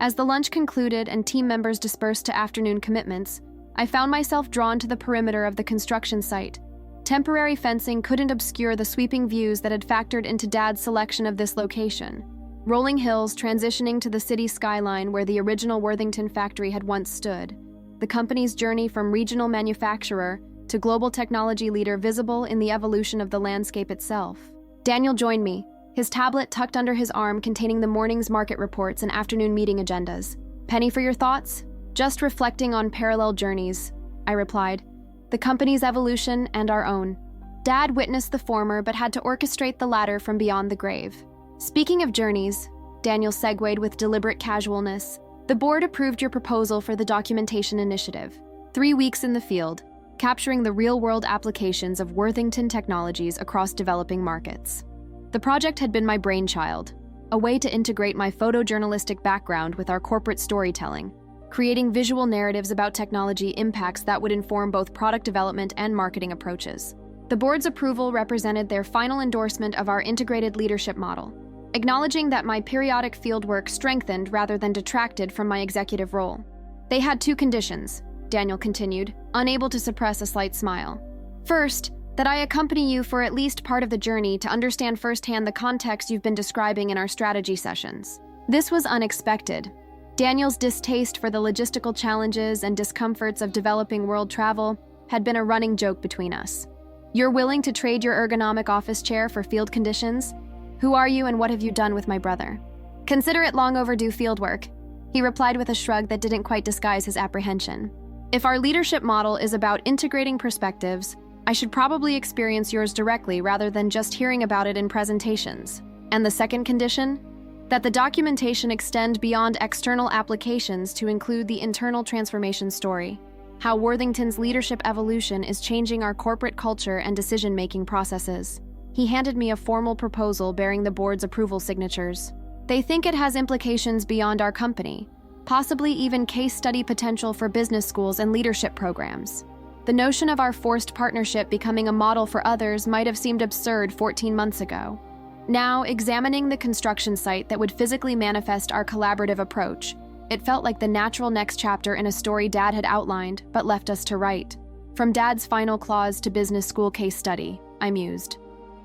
As the lunch concluded and team members dispersed to afternoon commitments, I found myself drawn to the perimeter of the construction site. Temporary fencing couldn't obscure the sweeping views that had factored into Dad's selection of this location. Rolling hills transitioning to the city skyline where the original Worthington factory had once stood. The company's journey from regional manufacturer to global technology leader visible in the evolution of the landscape itself. Daniel joined me, his tablet tucked under his arm containing the morning's market reports and afternoon meeting agendas. Penny for your thoughts? Just reflecting on parallel journeys, I replied. The company's evolution and our own. Dad witnessed the former but had to orchestrate the latter from beyond the grave. Speaking of journeys, Daniel segued with deliberate casualness, the board approved your proposal for the documentation initiative. 3 weeks in the field, capturing the real-world applications of Worthington technologies across developing markets. The project had been my brainchild, a way to integrate my photojournalistic background with our corporate storytelling, creating visual narratives about technology impacts that would inform both product development and marketing approaches. The board's approval represented their final endorsement of our integrated leadership model, acknowledging that my periodic fieldwork strengthened rather than detracted from my executive role. They had 2 conditions, Daniel continued, unable to suppress a slight smile. First, that I accompany you for at least part of the journey to understand firsthand the context you've been describing in our strategy sessions. This was unexpected. Daniel's distaste for the logistical challenges and discomforts of developing world travel had been a running joke between us. You're willing to trade your ergonomic office chair for field conditions? Who are you and what have you done with my brother? Consider it long overdue fieldwork, he replied with a shrug that didn't quite disguise his apprehension. If our leadership model is about integrating perspectives, I should probably experience yours directly rather than just hearing about it in presentations. And the second condition? That the documentation extend beyond external applications to include the internal transformation story, how Worthington's leadership evolution is changing our corporate culture and decision-making processes. He handed me a formal proposal bearing the board's approval signatures. They think it has implications beyond our company, possibly even case study potential for business schools and leadership programs. The notion of our forced partnership becoming a model for others might have seemed absurd 14 months ago. Now, examining the construction site that would physically manifest our collaborative approach, it felt like the natural next chapter in a story Dad had outlined but left us to write. From Dad's final clause to business school case study, I mused.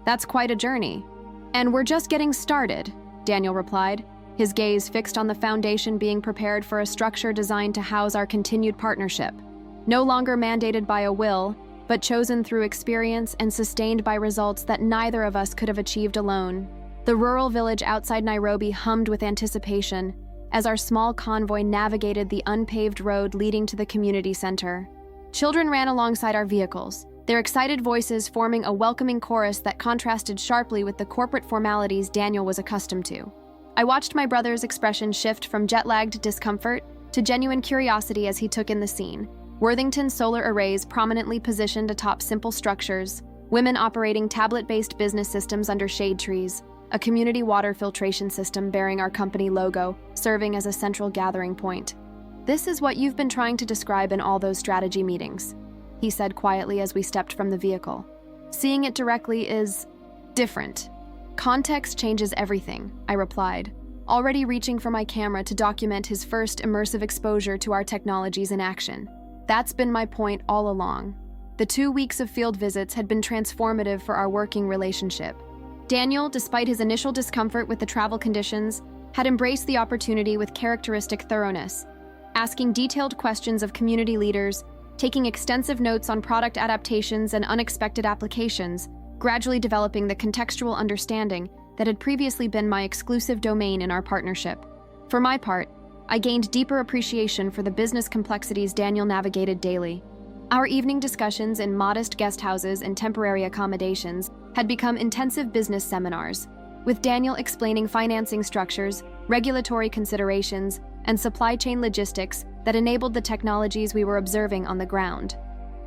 That's quite a journey. And we're just getting started, Daniel replied, his gaze fixed on the foundation being prepared for a structure designed to house our continued partnership. No longer mandated by a will, but chosen through experience and sustained by results that neither of us could have achieved alone. The rural village outside Nairobi hummed with anticipation as our small convoy navigated the unpaved road leading to the community center. Children ran alongside our vehicles, their excited voices forming a welcoming chorus that contrasted sharply with the corporate formalities Daniel was accustomed to. I watched my brother's expression shift from jet-lagged discomfort to genuine curiosity as he took in the scene. Worthington solar arrays prominently positioned atop simple structures, women operating tablet-based business systems under shade trees, a community water filtration system bearing our company logo, serving as a central gathering point. This is what you've been trying to describe in all those strategy meetings, he said quietly as we stepped from the vehicle. Seeing it directly is different. Context changes everything, I replied, already reaching for my camera to document his first immersive exposure to our technologies in action. That's been my point all along. The 2 weeks of field visits had been transformative for our working relationship. Daniel, despite his initial discomfort with the travel conditions, had embraced the opportunity with characteristic thoroughness, asking detailed questions of community leaders, taking extensive notes on product adaptations and unexpected applications, gradually developing the contextual understanding that had previously been my exclusive domain in our partnership. For my part, I gained deeper appreciation for the business complexities Daniel navigated daily. Our evening discussions in modest guest houses and temporary accommodations had become intensive business seminars, with Daniel explaining financing structures, regulatory considerations, and supply chain logistics that enabled the technologies we were observing on the ground.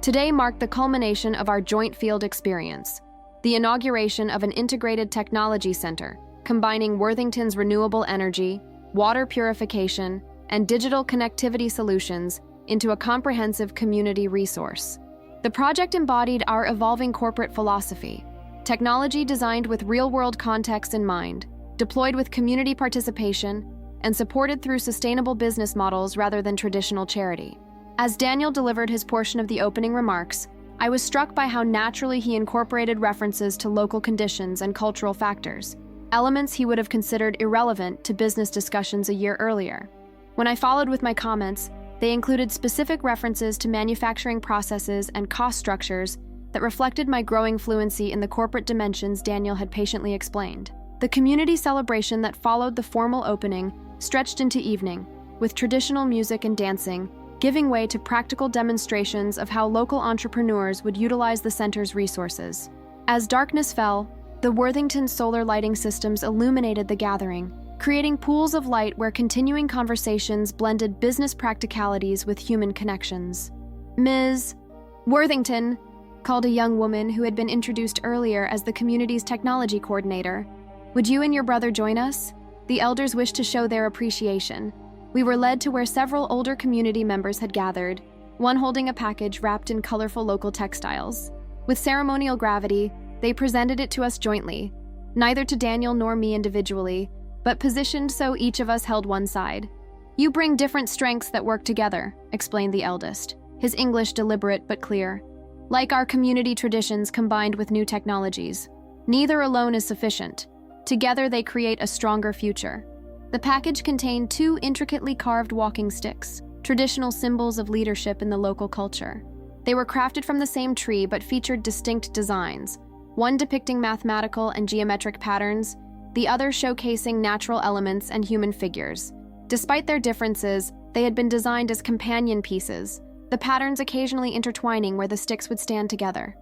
Today marked the culmination of our joint field experience, the inauguration of an integrated technology center, combining Worthington's renewable energy, water purification, and digital connectivity solutions into a comprehensive community resource. The project embodied our evolving corporate philosophy, technology designed with real-world context in mind, deployed with community participation, and supported through sustainable business models rather than traditional charity. As Daniel delivered his portion of the opening remarks, I was struck by how naturally he incorporated references to local conditions and cultural factors, elements he would have considered irrelevant to business discussions a year earlier. When I followed with my comments, they included specific references to manufacturing processes and cost structures that reflected my growing fluency in the corporate dimensions Daniel had patiently explained. The community celebration that followed the formal opening stretched into evening, with traditional music and dancing, giving way to practical demonstrations of how local entrepreneurs would utilize the center's resources. As darkness fell, the Worthington solar lighting systems illuminated the gathering, creating pools of light where continuing conversations blended business practicalities with human connections. "Ms. Worthington," called a young woman who had been introduced earlier as the community's technology coordinator. "Would you and your brother join us?" The elders wished to show their appreciation. We were led to where several older community members had gathered, one holding a package wrapped in colorful local textiles. With ceremonial gravity, they presented it to us jointly, neither to Daniel nor me individually, but positioned so each of us held one side. "You bring different strengths that work together," explained the eldest, his English deliberate but clear. "Like our community traditions combined with new technologies. Neither alone is sufficient. Together they create a stronger future." The package contained 2 intricately carved walking sticks, traditional symbols of leadership in the local culture. They were crafted from the same tree but featured distinct designs, one depicting mathematical and geometric patterns, the other showcasing natural elements and human figures. Despite their differences, they had been designed as companion pieces, the patterns occasionally intertwining where the sticks would stand together.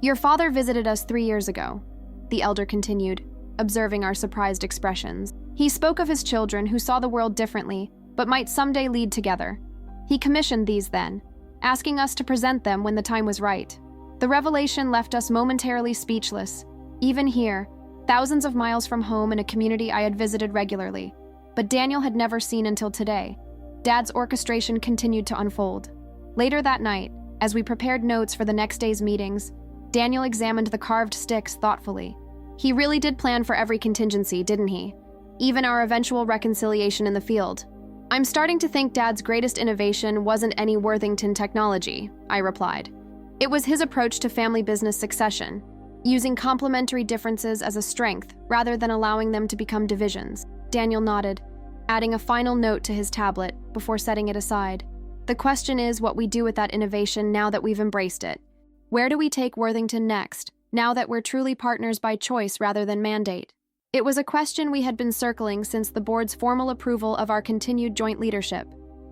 "Your father visited us 3 years ago," the elder continued, observing our surprised expressions. "He spoke of his children who saw the world differently, but might someday lead together. He commissioned these then, asking us to present them when the time was right. The revelation left us momentarily speechless, even here, thousands of miles from home in a community I had visited regularly, but Daniel had never seen until today. Dad's orchestration continued to unfold. Later that night, as we prepared notes for the next day's meetings, Daniel examined the carved sticks thoughtfully. He really did plan for every contingency, didn't he? Even our eventual reconciliation in the field. "I'm starting to think Dad's greatest innovation wasn't any Worthington technology," I replied. "It was his approach to family business succession, using complementary differences as a strength rather than allowing them to become divisions." Daniel nodded, adding a final note to his tablet before setting it aside. "The question is what we do with that innovation now that we've embraced it. Where do we take Worthington next, now that we're truly partners by choice rather than mandate?" It was a question we had been circling since the board's formal approval of our continued joint leadership,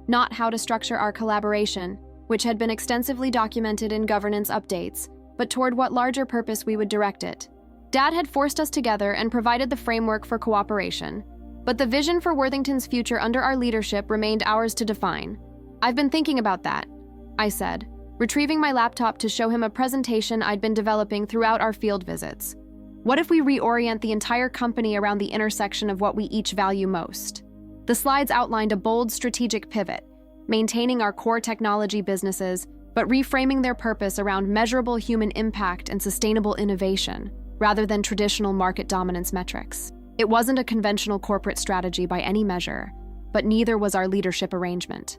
not how to structure our collaboration, which had been extensively documented in governance updates, but toward what larger purpose we would direct it. Dad had forced us together and provided the framework for cooperation, but the vision for Worthington's future under our leadership remained ours to define. "I've been thinking about that," I said, retrieving my laptop to show him a presentation I'd been developing throughout our field visits. "What if we reorient the entire company around the intersection of what we each value most?" The slides outlined a bold strategic pivot, maintaining our core technology businesses, but reframing their purpose around measurable human impact and sustainable innovation, rather than traditional market dominance metrics. It wasn't a conventional corporate strategy by any measure, but neither was our leadership arrangement.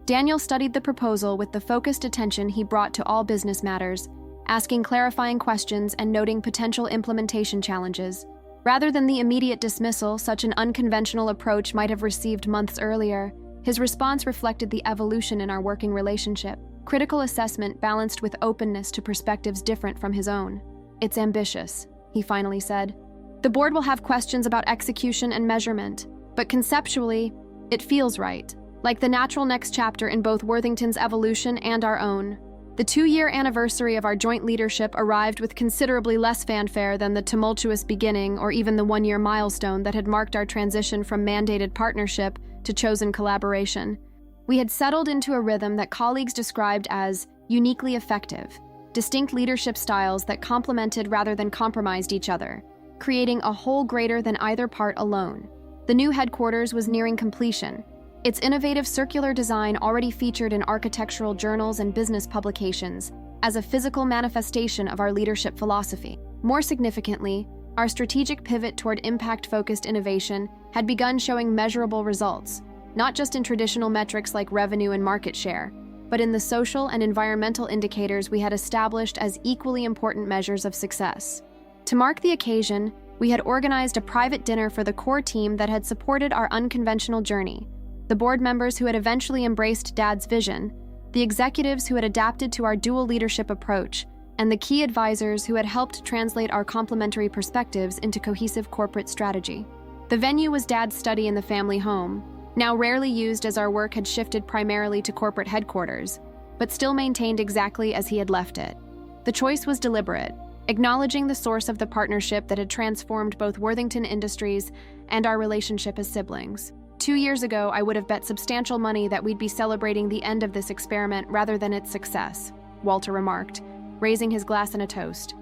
Daniel studied the proposal with the focused attention he brought to all business matters, asking clarifying questions and noting potential implementation challenges. Rather than the immediate dismissal such an unconventional approach might have received months earlier, his response reflected the evolution in our working relationship, critical assessment balanced with openness to perspectives different from his own. "It's ambitious," he finally said. "The board will have questions about execution and measurement, but conceptually, it feels right, like the natural next chapter in both Worthington's evolution and our own." The 2-year anniversary of our joint leadership arrived with considerably less fanfare than the tumultuous beginning or even the 1-year milestone that had marked our transition from mandated partnership to chosen collaboration. We had settled into a rhythm that colleagues described as uniquely effective, distinct leadership styles that complemented rather than compromised each other, creating a whole greater than either part alone. The new headquarters was nearing completion, its innovative circular design already featured in architectural journals and business publications as a physical manifestation of our leadership philosophy. More significantly, our strategic pivot toward impact-focused innovation had begun showing measurable results, not just in traditional metrics like revenue and market share, but in the social and environmental indicators we had established as equally important measures of success. To mark the occasion, we had organized a private dinner for the core team that had supported our unconventional journey, the board members who had eventually embraced Dad's vision, the executives who had adapted to our dual leadership approach, and the key advisors who had helped translate our complementary perspectives into cohesive corporate strategy. The venue was Dad's study in the family home, now rarely used as our work had shifted primarily to corporate headquarters, but still maintained exactly as he had left it. The choice was deliberate, acknowledging the source of the partnership that had transformed both Worthington Industries and our relationship as siblings. 2 years ago, I would have bet substantial money that we'd be celebrating the end of this experiment rather than its success, Walter remarked, raising his glass in a toast.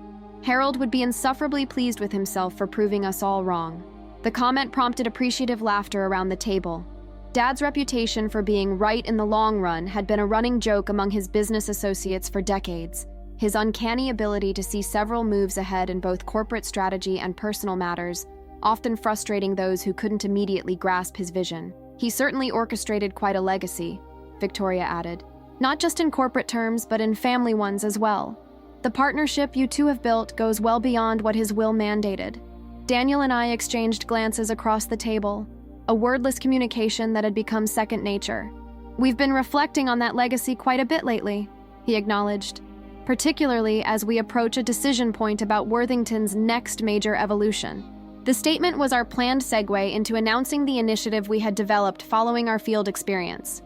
Harold would be insufferably pleased with himself for proving us all wrong. The comment prompted appreciative laughter around the table. Dad's reputation for being right in the long run had been a running joke among his business associates for decades. His uncanny ability to see several moves ahead in both corporate strategy and personal matters, often frustrating those who couldn't immediately grasp his vision. He certainly orchestrated quite a legacy, Victoria added. Not just in corporate terms, but in family ones as well. The partnership you two have built goes well beyond what his will mandated. Daniel and I exchanged glances across the table, a wordless communication that had become second nature. "We've been reflecting on that legacy quite a bit lately," he acknowledged, "particularly as we approach a decision point about Worthington's next major evolution." The statement was our planned segue into announcing the initiative we had developed following our field experience,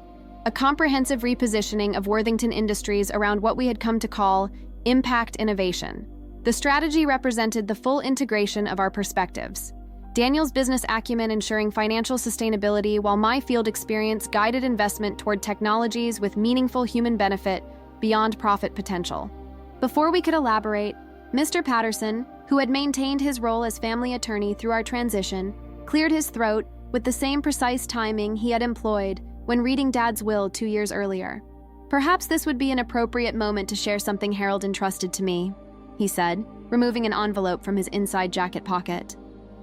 a comprehensive repositioning of Worthington Industries around what we had come to call impact innovation. The strategy represented the full integration of our perspectives. Daniel's business acumen ensuring financial sustainability, while my field experience guided investment toward technologies with meaningful human benefit beyond profit potential. Before we could elaborate, Mr. Patterson, who had maintained his role as family attorney through our transition, cleared his throat with the same precise timing he had employed when reading Dad's will 2 years earlier. "Perhaps this would be an appropriate moment to share something Harold entrusted to me," he said, removing an envelope from his inside jacket pocket.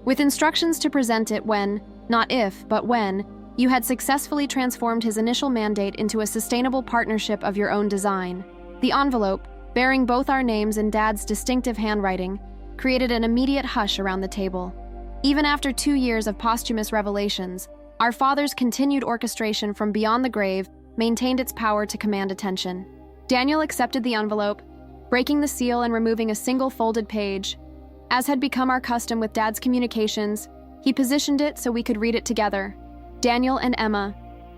"With instructions to present it when, not if, but when, you had successfully transformed his initial mandate into a sustainable partnership of your own design." The envelope, bearing both our names in Dad's distinctive handwriting, created an immediate hush around the table. Even after 2 years of posthumous revelations, our father's continued orchestration from beyond the grave maintained its power to command attention. Daniel accepted the envelope, breaking the seal and removing a single folded page. As had become our custom with Dad's communications, he positioned it so we could read it together. "Daniel and Emma,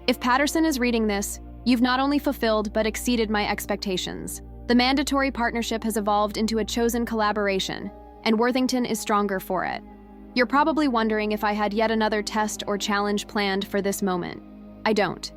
if Patterson is reading this, you've not only fulfilled but exceeded my expectations. The mandatory partnership has evolved into a chosen collaboration, and Worthington is stronger for it. You're probably wondering if I had yet another test or challenge planned for this moment. I don't.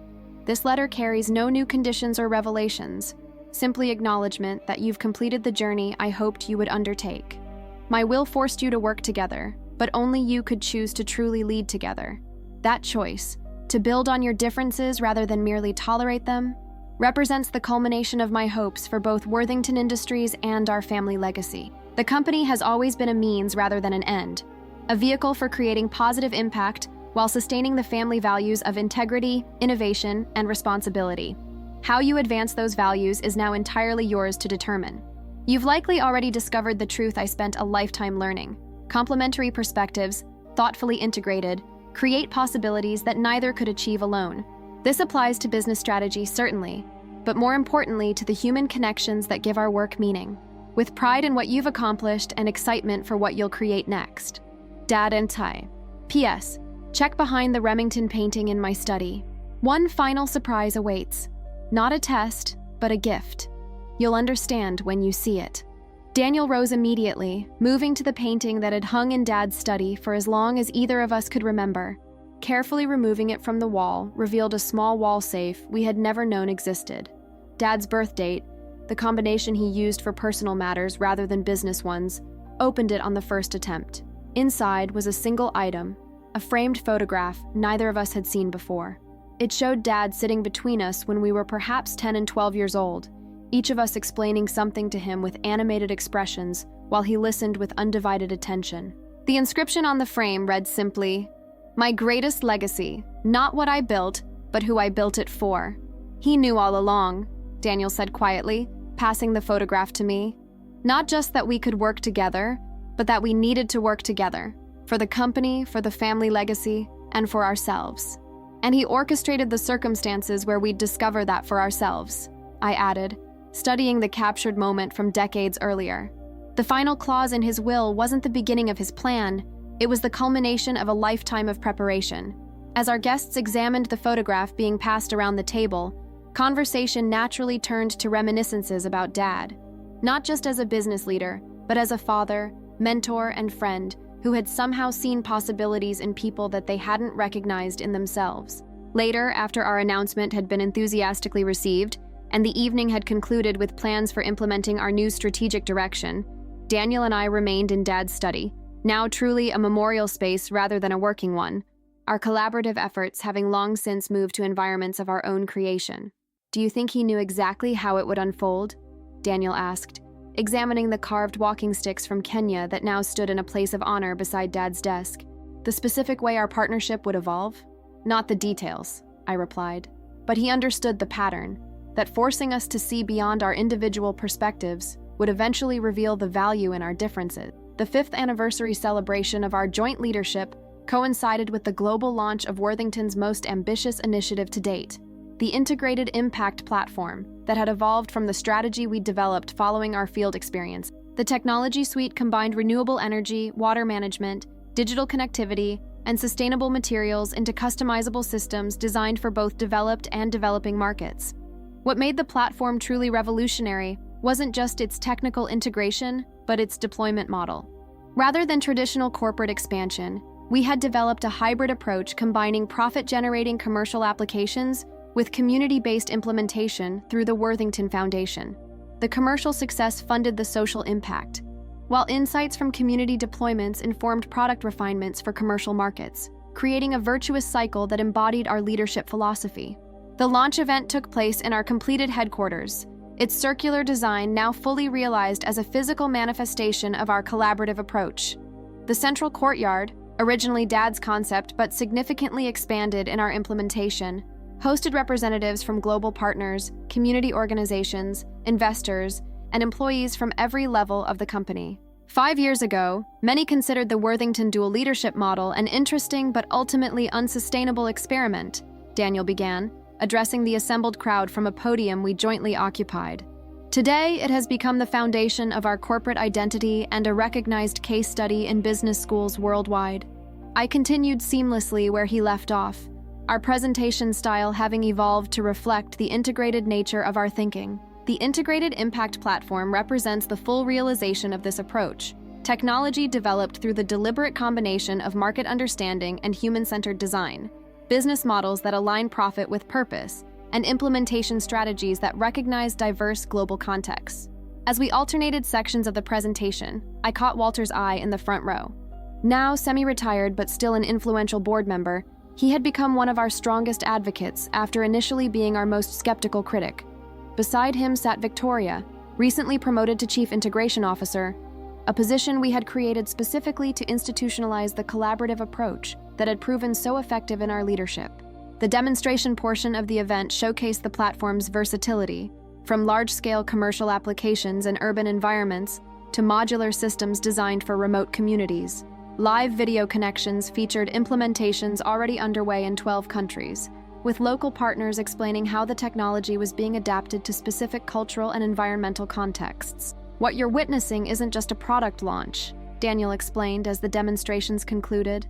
This letter carries no new conditions or revelations, simply acknowledgement that you've completed the journey I hoped you would undertake. My will forced you to work together, but only you could choose to truly lead together. That choice, to build on your differences rather than merely tolerate them, represents the culmination of my hopes for both Worthington Industries and our family legacy. The company has always been a means rather than an end, a vehicle for creating positive impact while sustaining the family values of integrity, innovation, and responsibility. How you advance those values is now entirely yours to determine. You've likely already discovered the truth I spent a lifetime learning. Complementary perspectives, thoughtfully integrated, create possibilities that neither could achieve alone. This applies to business strategy, certainly, but more importantly to the human connections that give our work meaning. with pride in what you've accomplished and excitement for what you'll create next. Dad and Ty. P.S. Check behind the Remington painting in my study. One final surprise awaits. Not a test, but a gift. You'll understand when you see it. Daniel rose immediately, moving to the painting that had hung in Dad's study for as long as either of us could remember. Carefully removing it from the wall revealed a small wall safe we had never known existed. Dad's birth date, the combination he used for personal matters rather than business ones, opened it on the first attempt. Inside was a single item, a framed photograph neither of us had seen before. It showed Dad sitting between us when we were perhaps 10 and 12 years old, each of us explaining something to him with animated expressions while he listened with undivided attention. The inscription on the frame read simply, "My greatest legacy, not what I built, but who I built it for." He knew all along, Daniel said quietly, passing the photograph to me. Not just that we could work together, but that we needed to work together. For the company, for the family legacy, and for ourselves. And he orchestrated the circumstances where we'd discover that for ourselves, I added, studying the captured moment from decades earlier. The final clause in his will wasn't the beginning of his plan, it was the culmination of a lifetime of preparation. As our guests examined the photograph being passed around the table, conversation naturally turned to reminiscences about Dad, not just as a business leader, but as a father, mentor, and friend who had somehow seen possibilities in people that they hadn't recognized in themselves. Later, after our announcement had been enthusiastically received, and the evening had concluded with plans for implementing our new strategic direction, Daniel and I remained in Dad's study, now truly a memorial space rather than a working one, our collaborative efforts having long since moved to environments of our own creation. "Do you think he knew exactly how it would unfold?" Daniel asked, examining the carved walking sticks from Kenya that now stood in a place of honor beside Dad's desk. "The specific way our partnership would evolve?" "Not the details," I replied. But he understood the pattern, that forcing us to see beyond our individual perspectives would eventually reveal the value in our differences. The 5th anniversary celebration of our joint leadership coincided with the global launch of Worthington's most ambitious initiative to date, the Integrated Impact Platform that had evolved from the strategy we developed following our field experience. The technology suite combined renewable energy, water management, digital connectivity, and sustainable materials into customizable systems designed for both developed and developing markets. What made the platform truly revolutionary wasn't just its technical integration, but its deployment model. Rather than traditional corporate expansion, we had developed a hybrid approach combining profit-generating commercial applications with community-based implementation through the Worthington Foundation. The commercial success funded the social impact, while insights from community deployments informed product refinements for commercial markets, creating a virtuous cycle that embodied our leadership philosophy. The launch event took place in our completed headquarters, its circular design now fully realized as a physical manifestation of our collaborative approach. The central courtyard, originally Dad's concept but significantly expanded in our implementation, hosted representatives from global partners, community organizations, investors, and employees from every level of the company. 5 years ago, many considered the Worthington dual leadership model an interesting but ultimately unsustainable experiment, Daniel began, addressing the assembled crowd from a podium we jointly occupied. Today, it has become the foundation of our corporate identity and a recognized case study in business schools worldwide. I continued seamlessly where he left off, our presentation style having evolved to reflect the integrated nature of our thinking. The Integrated Impact Platform represents the full realization of this approach, technology developed through the deliberate combination of market understanding and human-centered design, business models that align profit with purpose, and implementation strategies that recognize diverse global contexts. As we alternated sections of the presentation, I caught Walter's eye in the front row. Now semi-retired but still an influential board member, he had become one of our strongest advocates after initially being our most skeptical critic. Beside him sat Victoria, recently promoted to Chief Integration Officer, a position we had created specifically to institutionalize the collaborative approach that had proven so effective in our leadership. The demonstration portion of the event showcased the platform's versatility, from large-scale commercial applications in urban environments to modular systems designed for remote communities. Live video connections featured implementations already underway in 12 countries, with local partners explaining how the technology was being adapted to specific cultural and environmental contexts. What you're witnessing isn't just a product launch, Daniel explained as the demonstrations concluded.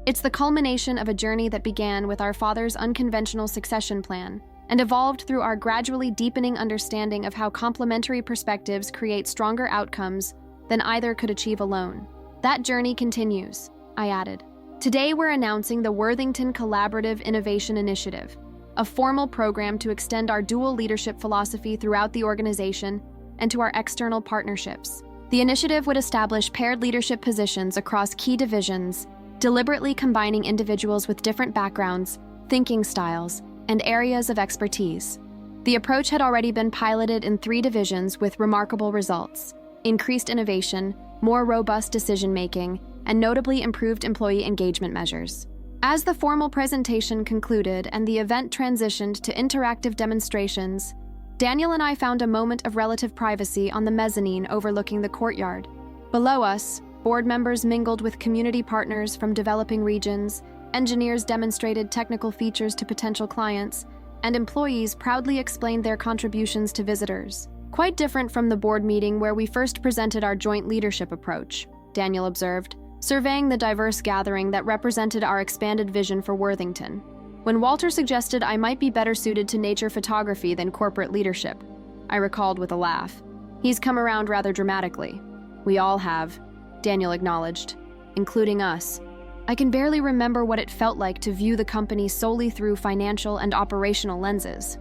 It's the culmination of a journey that began with our father's unconventional succession plan and evolved through our gradually deepening understanding of how complementary perspectives create stronger outcomes than either could achieve alone. That journey continues, I added. Today we're announcing the Worthington Collaborative Innovation Initiative, a formal program to extend our dual leadership philosophy throughout the organization and to our external partnerships. The initiative would establish paired leadership positions across key divisions, deliberately combining individuals with different backgrounds, thinking styles, and areas of expertise. The approach had already been piloted in 3 divisions with remarkable results: increased innovation, more robust decision-making, and notably improved employee engagement measures. As the formal presentation concluded and the event transitioned to interactive demonstrations, Daniel and I found a moment of relative privacy on the mezzanine overlooking the courtyard. Below us, board members mingled with community partners from developing regions, engineers demonstrated technical features to potential clients, and employees proudly explained their contributions to visitors. Quite different from the board meeting where we first presented our joint leadership approach, Daniel observed, surveying the diverse gathering that represented our expanded vision for Worthington. When Walter suggested I might be better suited to nature photography than corporate leadership, I recalled with a laugh. He's come around rather dramatically. We all have, Daniel acknowledged, including us. I can barely remember what it felt like to view the company solely through financial and operational lenses.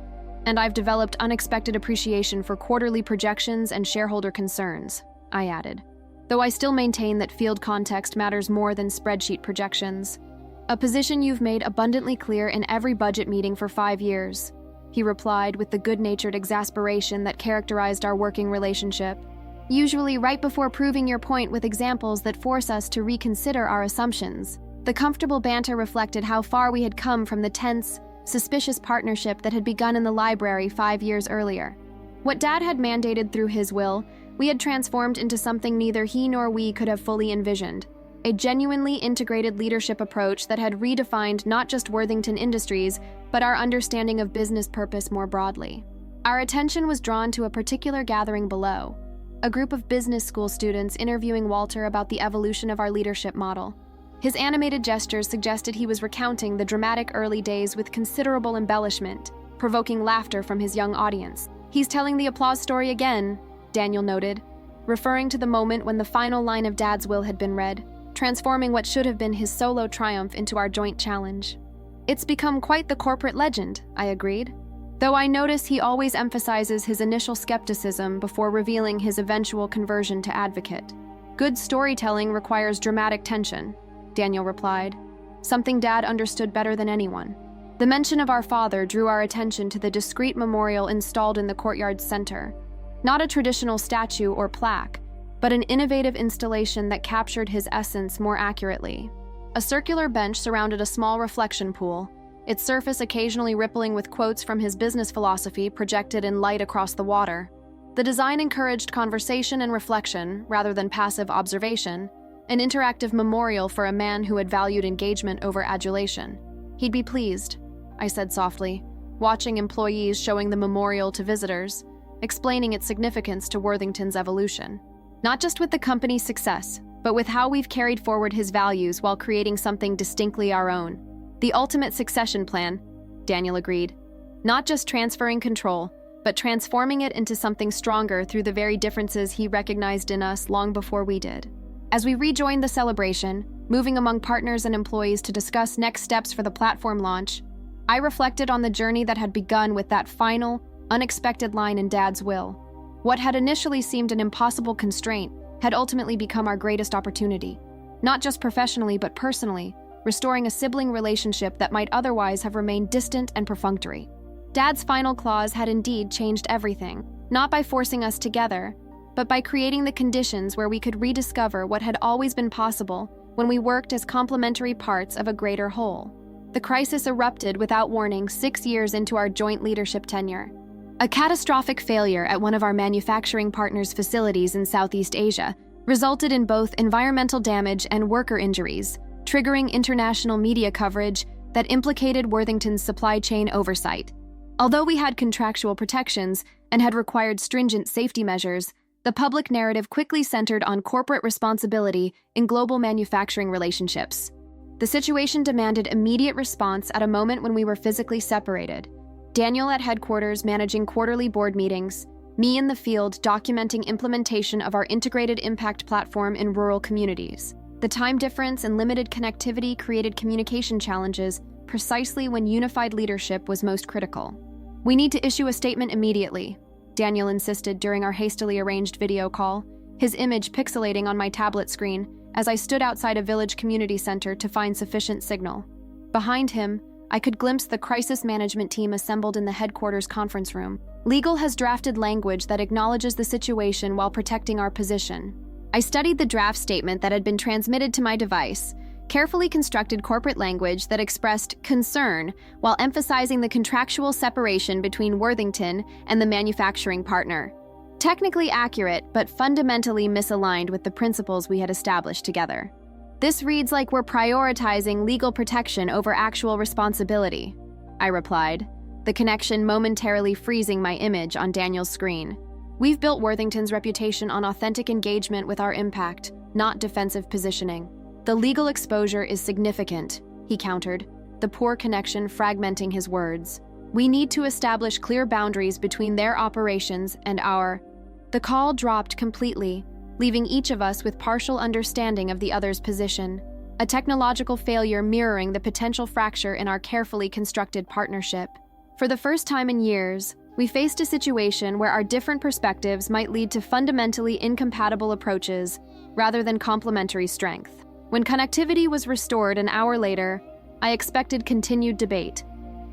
And I've developed unexpected appreciation for quarterly projections and shareholder concerns, I added, though I still maintain that field context matters more than spreadsheet projections. A position you've made abundantly clear in every budget meeting for 5 years, he replied with the good-natured exasperation that characterized our working relationship. Usually right before proving your point with examples that force us to reconsider our assumptions. The comfortable banter reflected how far we had come from the tense, suspicious partnership that had begun in the library 5 years earlier. What Dad had mandated through his will, we had transformed into something neither he nor we could have fully envisioned. A genuinely integrated leadership approach that had redefined not just Worthington Industries, but our understanding of business purpose more broadly. Our attention was drawn to a particular gathering below, a group of business school students interviewing Walter about the evolution of our leadership model. His animated gestures suggested he was recounting the dramatic early days with considerable embellishment, provoking laughter from his young audience. He's telling the applause story again, Daniel noted, referring to the moment when the final line of Dad's will had been read, transforming what should have been his solo triumph into our joint challenge. It's become quite the corporate legend, I agreed, though I notice he always emphasizes his initial skepticism before revealing his eventual conversion to advocate. Good storytelling requires dramatic tension, Daniel replied, something Dad understood better than anyone. The mention of our father drew our attention to the discreet memorial installed in the courtyard's center. Not a traditional statue or plaque, but an innovative installation that captured his essence more accurately. A circular bench surrounded a small reflection pool, its surface occasionally rippling with quotes from his business philosophy projected in light across the water. The design encouraged conversation and reflection, rather than passive observation, an interactive memorial for a man who had valued engagement over adulation. He'd be pleased, I said softly, watching employees showing the memorial to visitors, explaining its significance to Worthington's evolution. Not just with the company's success, but with how we've carried forward his values while creating something distinctly our own. The ultimate succession plan, Daniel agreed. Not just transferring control, but transforming it into something stronger through the very differences he recognized in us long before we did. As we rejoined the celebration, moving among partners and employees to discuss next steps for the platform launch, I reflected on the journey that had begun with that final, unexpected line in Dad's will. What had initially seemed an impossible constraint had ultimately become our greatest opportunity, not just professionally but personally, restoring a sibling relationship that might otherwise have remained distant and perfunctory. Dad's final clause had indeed changed everything, not by forcing us together, but by creating the conditions where we could rediscover what had always been possible when we worked as complementary parts of a greater whole. The crisis erupted without warning 6 years into our joint leadership tenure. A catastrophic failure at one of our manufacturing partners' facilities in Southeast Asia resulted in both environmental damage and worker injuries, triggering international media coverage that implicated Worthington's supply chain oversight. Although we had contractual protections and had required stringent safety measures, The public narrative quickly centered on corporate responsibility in global manufacturing relationships. The situation demanded immediate response at a moment when we were physically separated. Daniel at headquarters managing quarterly board meetings, me in the field documenting implementation of our integrated impact platform in rural communities. The time difference and limited connectivity created communication challenges precisely when unified leadership was most critical. "We need to issue a statement immediately," Daniel insisted during our hastily arranged video call, his image pixelating on my tablet screen as I stood outside a village community center to find sufficient signal. Behind him, I could glimpse the crisis management team assembled in the headquarters conference room. Legal has drafted language that acknowledges the situation while protecting our position. I studied the draft statement that had been transmitted to my device, carefully constructed corporate language that expressed concern while emphasizing the contractual separation between Worthington and the manufacturing partner. Technically accurate, but fundamentally misaligned with the principles we had established together. "This reads like we're prioritizing legal protection over actual responsibility," I replied, the connection momentarily freezing my image on Daniel's screen. "We've built Worthington's reputation on authentic engagement with our impact, not defensive positioning. The legal exposure is significant," he countered, the poor connection fragmenting his words. "We need to establish clear boundaries between their operations and our—" The call dropped completely, leaving each of us with partial understanding of the other's position, a technological failure mirroring the potential fracture in our carefully constructed partnership. For the first time in years, we faced a situation where our different perspectives might lead to fundamentally incompatible approaches rather than complementary strength. When connectivity was restored an hour later, I expected continued debate.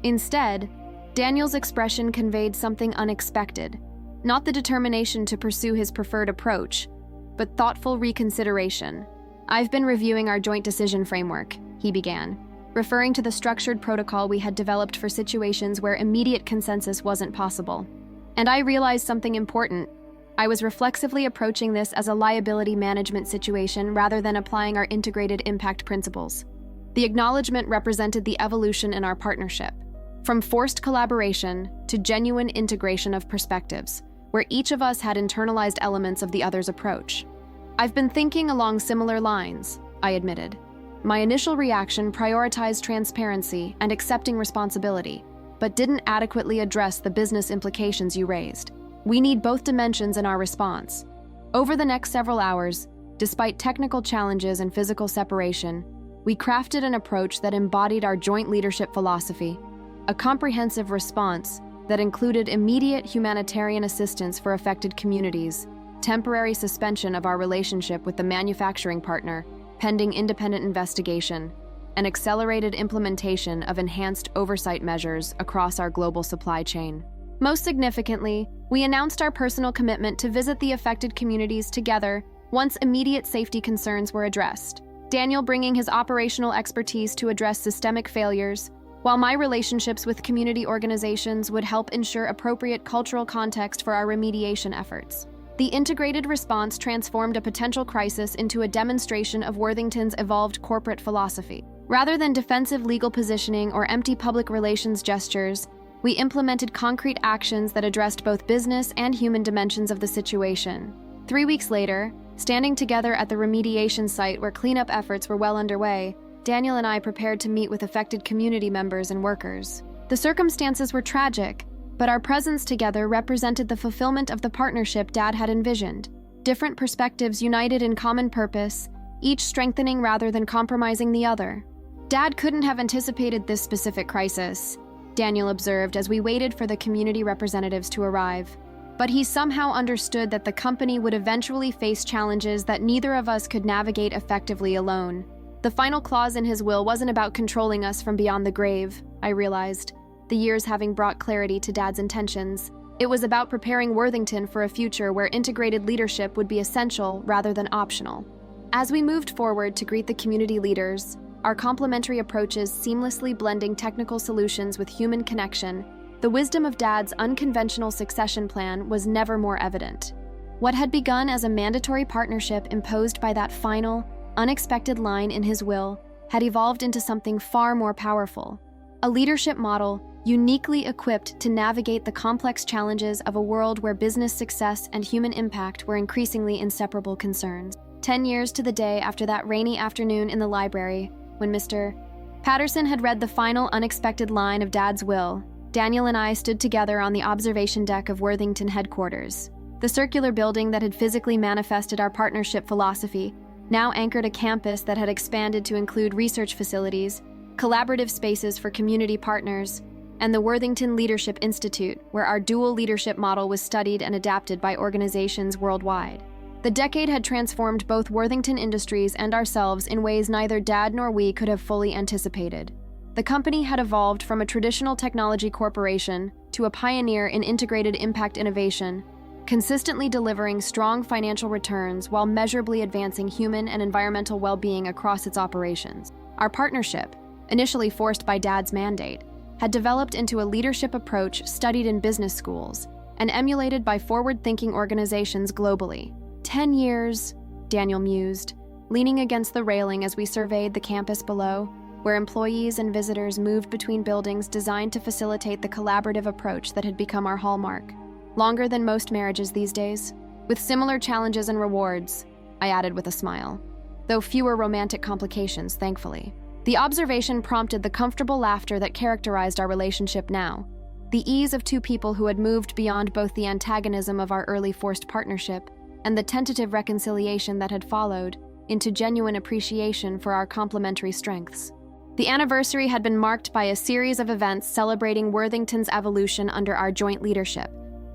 Instead, Daniel's expression conveyed something unexpected, not the determination to pursue his preferred approach, but thoughtful reconsideration. "I've been reviewing our joint decision framework," he began, referring to the structured protocol we had developed for situations where immediate consensus wasn't possible. "And I realized something important. I was reflexively approaching this as a liability management situation rather than applying our integrated impact principles." The acknowledgement represented the evolution in our partnership, from forced collaboration to genuine integration of perspectives, where each of us had internalized elements of the other's approach. "I've been thinking along similar lines," I admitted. "My initial reaction prioritized transparency and accepting responsibility, but didn't adequately address the business implications you raised. We need both dimensions in our response." Over the next several hours, despite technical challenges and physical separation, we crafted an approach that embodied our joint leadership philosophy, a comprehensive response that included immediate humanitarian assistance for affected communities, temporary suspension of our relationship with the manufacturing partner, pending independent investigation, and accelerated implementation of enhanced oversight measures across our global supply chain. Most significantly, we announced our personal commitment to visit the affected communities together once immediate safety concerns were addressed, Daniel bringing his operational expertise to address systemic failures, while my relationships with community organizations would help ensure appropriate cultural context for our remediation efforts. The integrated response transformed a potential crisis into a demonstration of Worthington's evolved corporate philosophy. Rather than defensive legal positioning or empty public relations gestures, we implemented concrete actions that addressed both business and human dimensions of the situation. 3 weeks later, standing together at the remediation site where cleanup efforts were well underway, Daniel and I prepared to meet with affected community members and workers. The circumstances were tragic, but our presence together represented the fulfillment of the partnership Dad had envisioned. Different perspectives united in common purpose, each strengthening rather than compromising the other. "Dad couldn't have anticipated this specific crisis," Daniel observed as we waited for the community representatives to arrive. "But he somehow understood that the company would eventually face challenges that neither of us could navigate effectively alone." The final clause in his will wasn't about controlling us from beyond the grave, I realized, the years having brought clarity to Dad's intentions. It was about preparing Worthington for a future where integrated leadership would be essential rather than optional. As we moved forward to greet the community leaders, our complementary approaches seamlessly blending technical solutions with human connection, the wisdom of Dad's unconventional succession plan was never more evident. What had begun as a mandatory partnership imposed by that final, unexpected line in his will had evolved into something far more powerful, a leadership model uniquely equipped to navigate the complex challenges of a world where business success and human impact were increasingly inseparable concerns. 10 years to the day after that rainy afternoon in the library, when Mr. Patterson had read the final unexpected line of Dad's will, Daniel and I stood together on the observation deck of Worthington headquarters. The circular building that had physically manifested our partnership philosophy now anchored a campus that had expanded to include research facilities, collaborative spaces for community partners, and the Worthington Leadership Institute, where our dual leadership model was studied and adapted by organizations worldwide. The decade had transformed both Worthington Industries and ourselves in ways neither Dad nor we could have fully anticipated. The company had evolved from a traditional technology corporation to a pioneer in integrated impact innovation, consistently delivering strong financial returns while measurably advancing human and environmental well-being across its operations. Our partnership, initially forced by Dad's mandate, had developed into a leadership approach studied in business schools and emulated by forward-thinking organizations globally. 10 years, Daniel mused, leaning against the railing as we surveyed the campus below, where employees and visitors moved between buildings designed to facilitate the collaborative approach that had become our hallmark. Longer than most marriages these days, with similar challenges and rewards, I added with a smile, though fewer romantic complications, thankfully. The observation prompted the comfortable laughter that characterized our relationship now, the ease of two people who had moved beyond both the antagonism of our early forced partnership and the tentative reconciliation that had followed into genuine appreciation for our complementary strengths. The anniversary had been marked by a series of events celebrating Worthington's evolution under our joint leadership,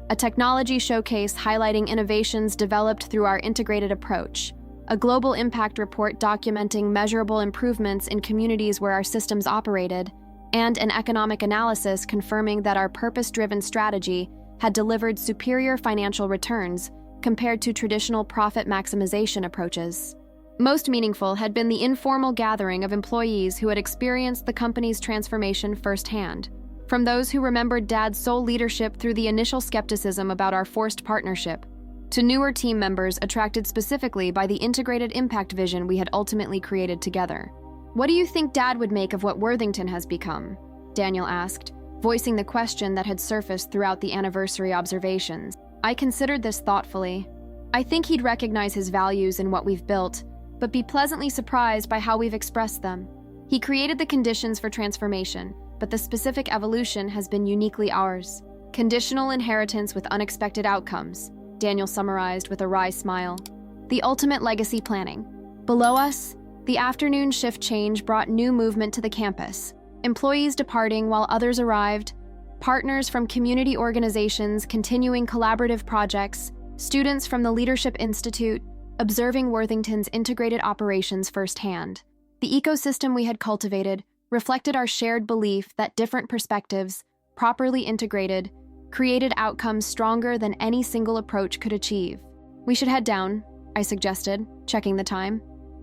a technology showcase highlighting innovations developed through our integrated approach, a global impact report documenting measurable improvements in communities where our systems operated, and an economic analysis confirming that our purpose-driven strategy had delivered superior financial returns compared to traditional profit maximization approaches. Most meaningful had been the informal gathering of employees who had experienced the company's transformation firsthand, from those who remembered Dad's sole leadership through the initial skepticism about our forced partnership, to newer team members attracted specifically by the integrated impact vision we had ultimately created together. "What do you think Dad would make of what Worthington has become?" Daniel asked, voicing the question that had surfaced throughout the anniversary observations. I considered this thoughtfully. I think he'd recognize his values in what we've built, but be pleasantly surprised by how we've expressed them. He created the conditions for transformation, but the specific evolution has been uniquely ours. Conditional inheritance with unexpected outcomes, Daniel summarized with a wry smile. The ultimate legacy planning. Below us, the afternoon shift change brought new movement to the campus. Employees departing while others arrived, partners from community organizations continuing collaborative projects, students from the Leadership Institute observing Worthington's integrated operations firsthand. The ecosystem we had cultivated reflected our shared belief that different perspectives, properly integrated, created outcomes stronger than any single approach could achieve. "We should head down," I suggested, checking the time.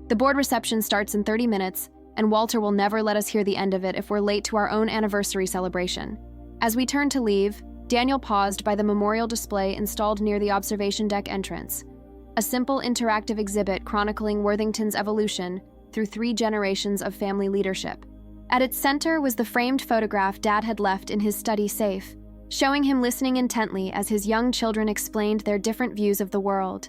"The board reception starts in 30 minutes, and Walter will never let us hear the end of it if we're late to our own anniversary celebration." As we turned to leave, Daniel paused by the memorial display installed near the observation deck entrance, a simple interactive exhibit chronicling Worthington's evolution through 3 generations of family leadership. At its center was the framed photograph Dad had left in his study safe, showing him listening intently as his young children explained their different views of the world.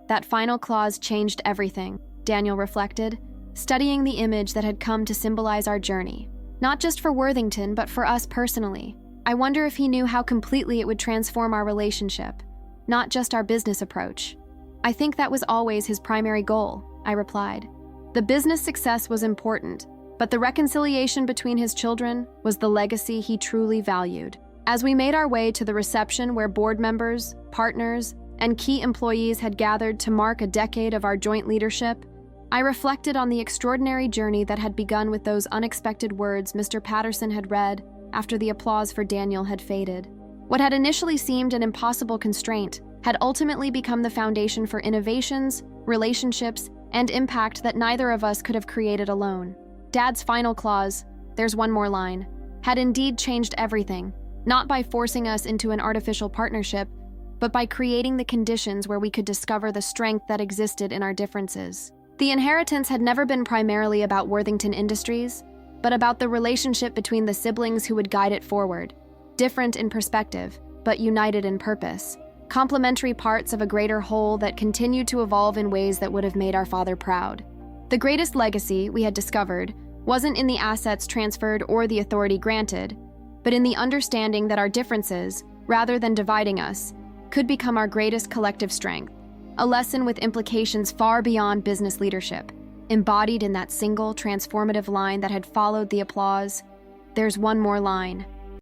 That final clause changed everything, Daniel reflected, studying the image that had come to symbolize our journey. Not just for Worthington, but for us personally. I wonder if he knew how completely it would transform our relationship, not just our business approach. "I think that was always his primary goal," I replied. The business success was important, but the reconciliation between his children was the legacy he truly valued. As we made our way to the reception where board members, partners, and key employees had gathered to mark a decade of our joint leadership, I reflected on the extraordinary journey that had begun with those unexpected words Mr. Patterson had read after the applause for Daniel had faded. What had initially seemed an impossible constraint had ultimately become the foundation for innovations, relationships, and impact that neither of us could have created alone. Dad's final clause, "There's one more line," had indeed changed everything, not by forcing us into an artificial partnership, but by creating the conditions where we could discover the strength that existed in our differences. The inheritance had never been primarily about Worthington Industries. but about the relationship between the siblings who would guide it forward, different in perspective, but united in purpose, complementary parts of a greater whole that continued to evolve in ways that would have made our father proud. The greatest legacy, we had discovered, wasn't in the assets transferred or the authority granted, but in the understanding that our differences, rather than dividing us, could become our greatest collective strength, a lesson with implications far beyond business leadership, embodied in that single transformative line that had followed the applause. There's one more line.